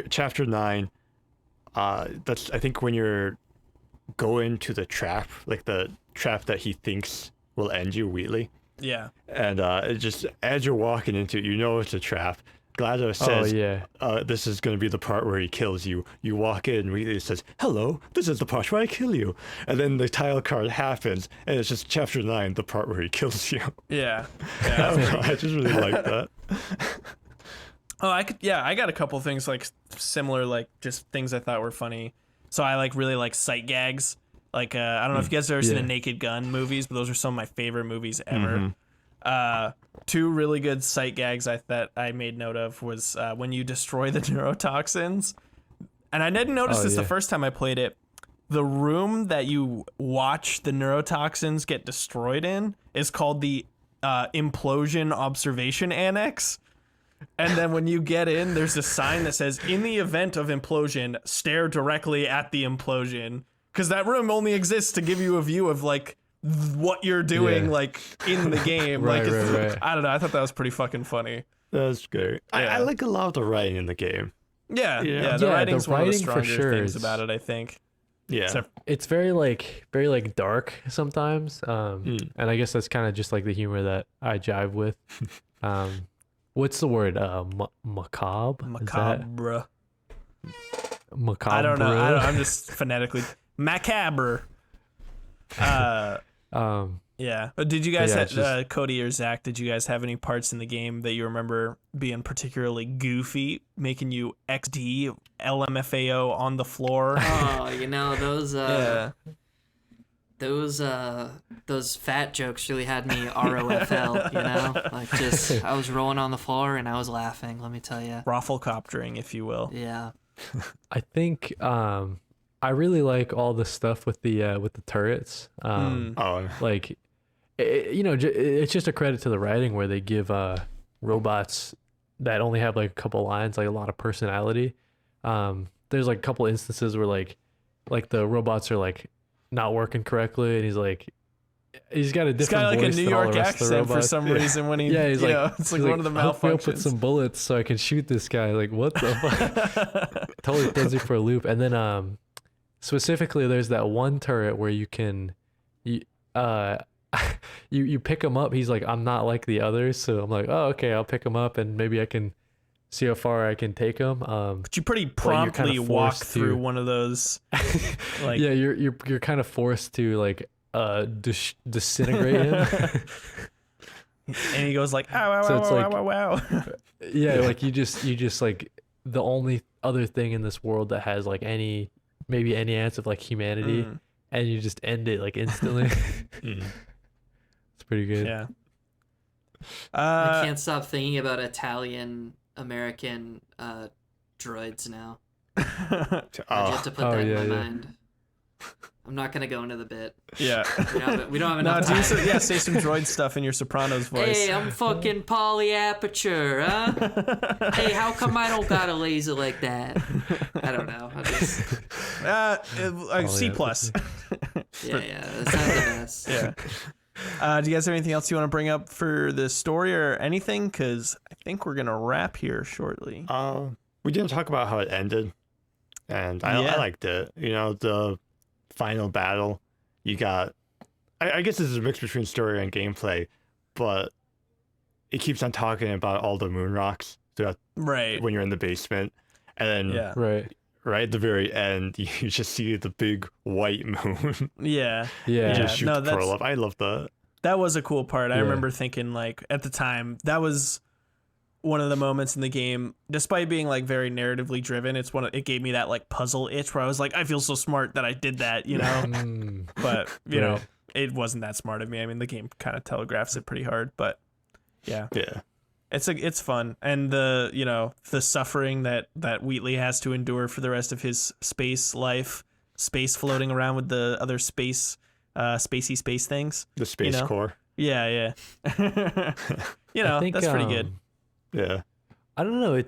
chapter 9. That's, I think, when you're going to the trap, like the trap that he thinks will end you, Wheatley. Yeah. And it just, as you're walking into it, you know it's a trap. GLaDOS says, this is going to be the part where he kills you. You walk in, Wheatley says, hello, this is the part where I kill you. And then the title card happens, and it's just chapter 9, the part where he kills you. Yeah. I don't know, I just really like that. Oh, I got a couple things like similar, like just things I thought were funny. So I really like sight gags. Like I don't know if you guys have ever seen the Naked Gun movies, but those are some of my favorite movies ever. Two really good sight gags that I made note of was when you destroy the neurotoxins. And I didn't notice this the first time I played it, the room that you watch the neurotoxins get destroyed in is called the Implosion Observation Annex. And then when you get in, there's a sign that says, in the event of implosion, stare directly at the implosion. Because that room only exists to give you a view of, like, what you're doing, like, in the game. Right, like, it's, right. I don't know. I thought that was pretty fucking funny. That's great. I Yeah. like a lot of the writing in the game. Yeah. Yeah. The Yeah, writing's the one of the writing for stronger sure things is- about it, I think. Yeah. Except It's very dark sometimes. And I guess that's kind of just like the humor that I jive with. What's the word? Macabre? Is that macabre. macabre? I don't know. I'm just phonetically macabre. Yeah. Did you guys Yeah, have, it's just- Kody or Zach? Did you guys have any parts in the game that you remember being particularly goofy, making you XD LMFAO on the floor? Oh, those Yeah. those fat jokes really had me ROFL. Like just I was rolling on the floor and I was laughing. Let me tell you. Rafflecoptering, if you will. Yeah. I think I really like all the stuff with the turrets. Oh, Like, it's just a credit to the writing where they give robots that only have like a couple lines like a lot of personality. There's like a couple instances where like the robots are like not working correctly, and he's got a He's got different like a voice New than all York the rest of the accent for robots. some reason when he, Yeah, he's like, it's he's like one of the "Hook me up with malfunctions. some bullets so I can shoot this guy." Like, what the fuck? Totally throws you for a loop. And then specifically, there's that one turret where you can you pick him up. He's like, "I'm not like the others," so I'm like, "Oh, okay, I'll pick him up and maybe I can see how far I can take him." But you pretty you're promptly kinda walk forced through to- one of those. Like, yeah, you're kind of forced to like disintegrate him. and he goes like, ow, ow, So ow, it's ow, like- ow, ow, ow. Yeah, like you just like the only other thing in this world that has like maybe any ounce of like humanity, Mm, and you just end it like instantly. It's pretty good. yeah. I can't stop thinking about Italian American droids now. I just have to put Oh, that in yeah, my yeah. mind. I'm not gonna go into the bit. Yeah. We don't have No, enough time. say some droid stuff in your Sopranos voice. Hey, I'm fucking polyaperture, huh? Hey, how come I don't got a laser like that? I don't know. C plus. Yeah, that sounds a mess. Yeah. Do you guys have anything else you want to bring up for the story or anything? Because I think we're gonna wrap here shortly. we didn't talk about how it ended, and I Yeah. liked it. The final battle. You got, I guess this is a mix between story and gameplay, but it keeps on talking about all the moon rocks throughout Right. when you're in the basement, and then Yeah. Right. at the very end, you just see the big white moon Yeah. Yeah. just shoot no, the portal that's- up. I love that. That was a cool part. I Yeah. remember thinking, like, at the time, that was one of the moments in the game, despite being like very narratively driven, it gave me that like puzzle itch where I was like, I feel so smart that I did that, you know? Mm, But, you know, Right. it wasn't that smart of me. I mean, the game kind of telegraphs it pretty hard, but yeah, Yeah. it's fun. And the suffering that Wheatley has to endure for the rest of his space life, space floating around with the other spacey space things. The space know? core. Yeah. I think, that's pretty good. Yeah. I don't know.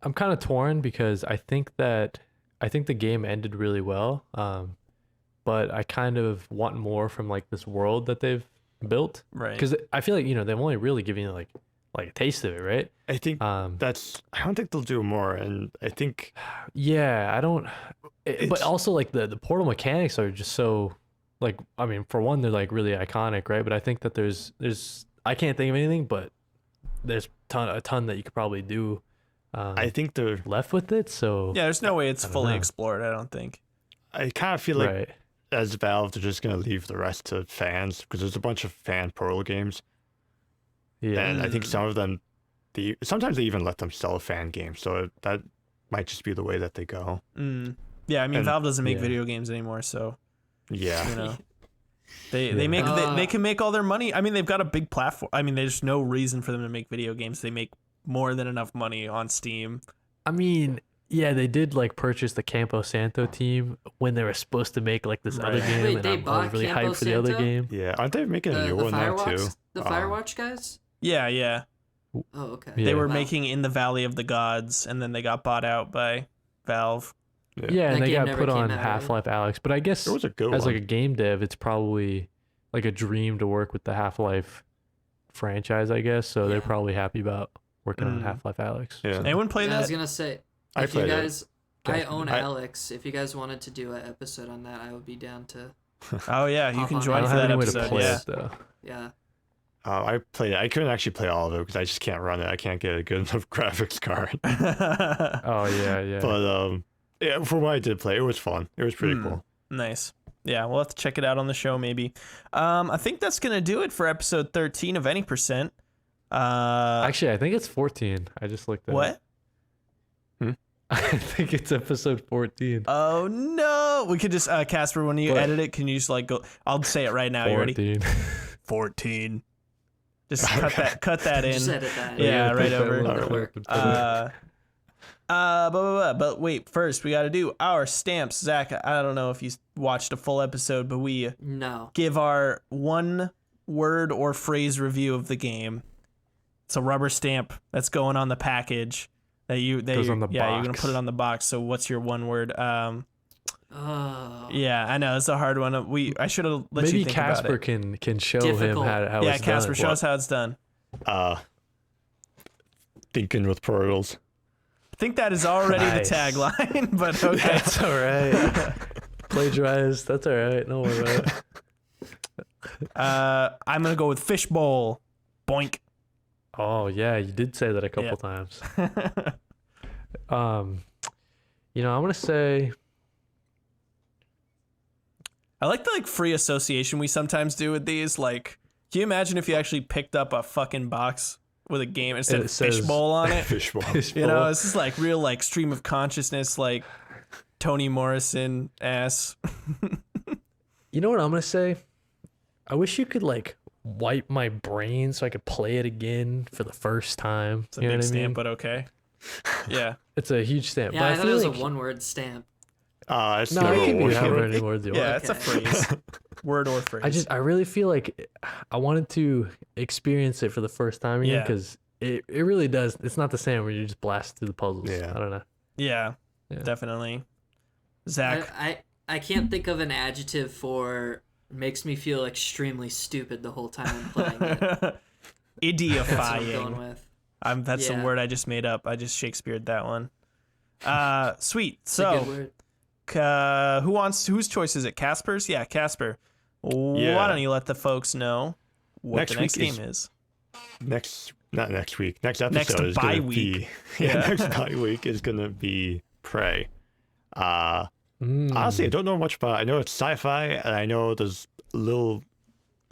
I'm kind of torn because I think the game ended really well. But I kind of want more from like this world that they've built. Right. Because I feel like they've only really given you like a taste of it, right? I think I don't think they'll do more, and I think Yeah, I don't. But It's- also like the portal mechanics are just so like, I mean, for one, they're like really iconic, right? But I think that there's I can't think of anything, but there's a ton that you could probably do. I think they're Left with it, so Yeah, there's no way it's I don't fully know. explored, I don't think. I kind of feel like right. as Valve, they're just gonna leave the rest to fans because there's a bunch of fan portal games, Yeah, and I think some of them, sometimes they even let them sell a fan game, so that might just be the way that they go. Yeah, I mean, And- Valve doesn't make yeah. video games anymore, so Yeah, you know, they Yeah. make they can make all their money. I mean, they've got a big platform. I mean, there's no reason for them to make video games. They make more than enough money on Steam. I mean, Yeah, they did like purchase the Campo Santo team when they were supposed to make like this other Right. game, Wait, and they I was bought really Campo hyped for the other Santo? game. Yeah, aren't they making a new The one now too? Firewatch, the Firewatch guys. Yeah. Oh, okay. Yeah. They were Wow. making In the Valley of the Gods, and then they got bought out by Valve. Yeah, and That they game got never put came on out, right? Half-Life Alex, but I guess It was a good as one. like a game dev, it's probably like a dream to work with the Half-Life franchise, I guess. So they're Yeah. probably happy about working on Mm. Half-Life Alex. Yeah. So- Anyone play Yeah, I was that? gonna say, I if you played it. guys, I Casper own did. Alex. If you guys wanted to do an episode on that, I would be down to. Oh yeah, you Hop can on I join don't for have that any way to episode. play Yeah. it though. Yeah. I played it. I couldn't actually play all of it because I just can't run it. I can't get a good enough graphics card. Oh yeah. But yeah, for what I did play, it was fun. It was pretty cool. Nice. Yeah, we'll have to check it out on the show maybe. I think that's gonna do it for episode 13 of Any Percent. Actually, I think it's 14. I just looked at What? it. I think it's episode 14. Oh no! We could just Casper, when you What? edit it, can you just like go? I'll say it right now. You ready? 14. 14. Just cut that in. Just edit that. Yeah, Take right that over. little clip and put it- But wait, first we got to do our stamps. Zach, I don't know if you watched a full episode, but we No. give our one word or phrase review of the game. It's a rubber stamp that's going on the package Goes on the you're gonna box. put it on the box. So what's your one word? Oh. Yeah, I know it's a hard one. I should have let Maybe you think Casper about it. can show Difficult. him how Yeah, it's Casper, done. show us how it's done. Thinking with portals. I think that is already Nice. the tagline, but okay. That's all right. Plagiarized. That's all right. No worry about it. I'm gonna go with fishbowl. Boink. Oh yeah, you did say that a couple Yeah. times. I'm gonna say I like the free association we sometimes do with these. Like, can you imagine if you actually picked up a fucking box with a game and said it says- fishbowl on it? Fishbowl. You know, this is like real stream of consciousness, like Toni Morrison ass. You know what I'm gonna say? I wish you could wipe my brain so I could play it again for the first time. It's a You know big what I stamp, mean? but okay. Yeah. It's a huge stamp. Yeah, but I I thought it feel was like a one-word stamp. It's no, never it can be one however word. many words you Yeah, want. it's a phrase. Word or phrase. I really feel like I wanted to experience it for the first time again Yeah. because it really does. It's not the same where you just blast through the puzzles. Yeah. I don't know. Yeah, Yeah. definitely. Zach. I can't think of an adjective for makes me feel extremely stupid the whole time I'm playing it. That's what I'm going Idiofying. with. That's the Yeah. word I just made up. I just Shakespeare'd that one. Sweet. It's a good So, word. whose choice is it? Casper's? Yeah, Casper. Why Yeah. don't you let the folks know what Next the next week game is? Not next week. Next episode Next is bye gonna week. be Yeah. next bye week is gonna be Prey. Honestly, I don't know much about it. I know it's sci-fi, and I know there's little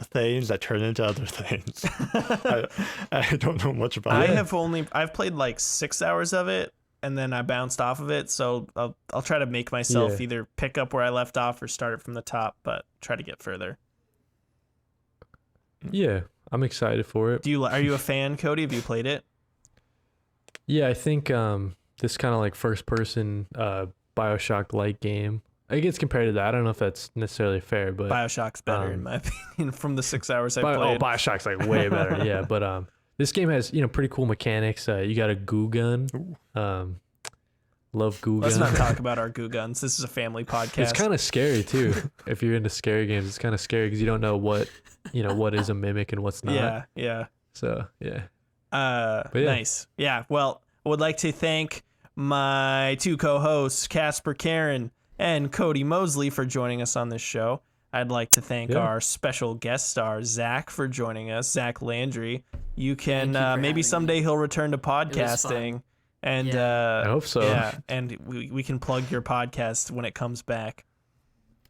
things that turn into other things. I don't know much about it. I've played 6 hours of it, and then I bounced off of it. So I'll try to make myself Yeah. either pick up where I left off or start it from the top, but try to get further. Yeah, I'm excited for it. Are you a fan, Kody? Have you played it? Yeah, I think this kind of first person BioShock like game. It gets compared to that. I don't know if that's necessarily fair, but BioShock's better in my opinion from the 6 hours I Oh, played. BioShock's way better. Yeah, but this game has pretty cool mechanics. You got a goo gun. Love goo Let's gun. not talk about our goo guns. This is a family podcast. It's kind of scary too. If you're into scary games, it's kind of scary because you don't know what is a mimic and what's not. yeah. So yeah. yeah. Nice. Yeah. Well, I would like to thank my two co-hosts, Casper Karen and Kody Mosley, for joining us on this show. I'd like to thank our special guest star, Zach, for joining us, Zach Landry. You can Thank you for maybe having someday me. he'll return to fun. podcasting. And I hope so. Yeah, and we can plug your podcast when it comes back.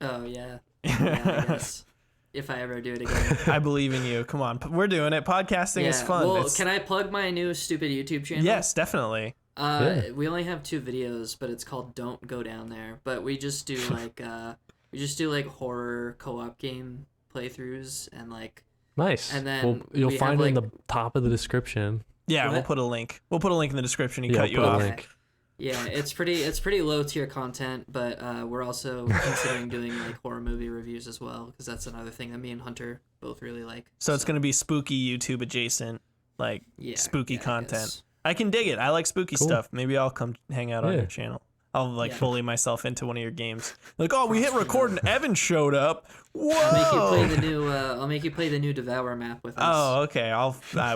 Oh yeah. Yeah, I guess. If I ever do it again. I believe in you. Come on, we're doing it. Podcasting is fun. Well, It's- can I plug my new stupid YouTube channel? Yes, definitely. We only have 2 videos, but it's called Don't Go Down There. But we just do horror co-op game playthroughs and Nice. And then well, you'll we find have, it in the top of the description. Yeah, What? we'll put a link. We'll put a link in the description. He Yeah, cut I'll you put a off. link. Yeah, it's pretty low tier content, but we're also considering doing like horror movie reviews as well, because that's another thing that me and Hunter both really like. So it's gonna be spooky YouTube adjacent, like Yeah, spooky yeah, I content. guess. I can dig it. I like spooky Cool. stuff. Maybe I'll come hang out on Yeah. your channel. I'll like Yeah. bully myself into one of your games. Like, oh, we hit record and Evan showed up. Whoa! I'll make you play the new. I'll make you play the new Devour map with us. Oh, okay. I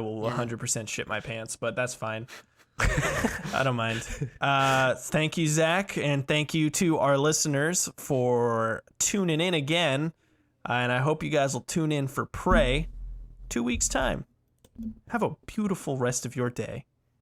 will Yeah. 100% shit my pants, but that's fine. I don't mind. Thank you, Zach, and thank you to our listeners for tuning in again. And I hope you guys will tune in for Prey 2 weeks' time. Have a beautiful rest of your day.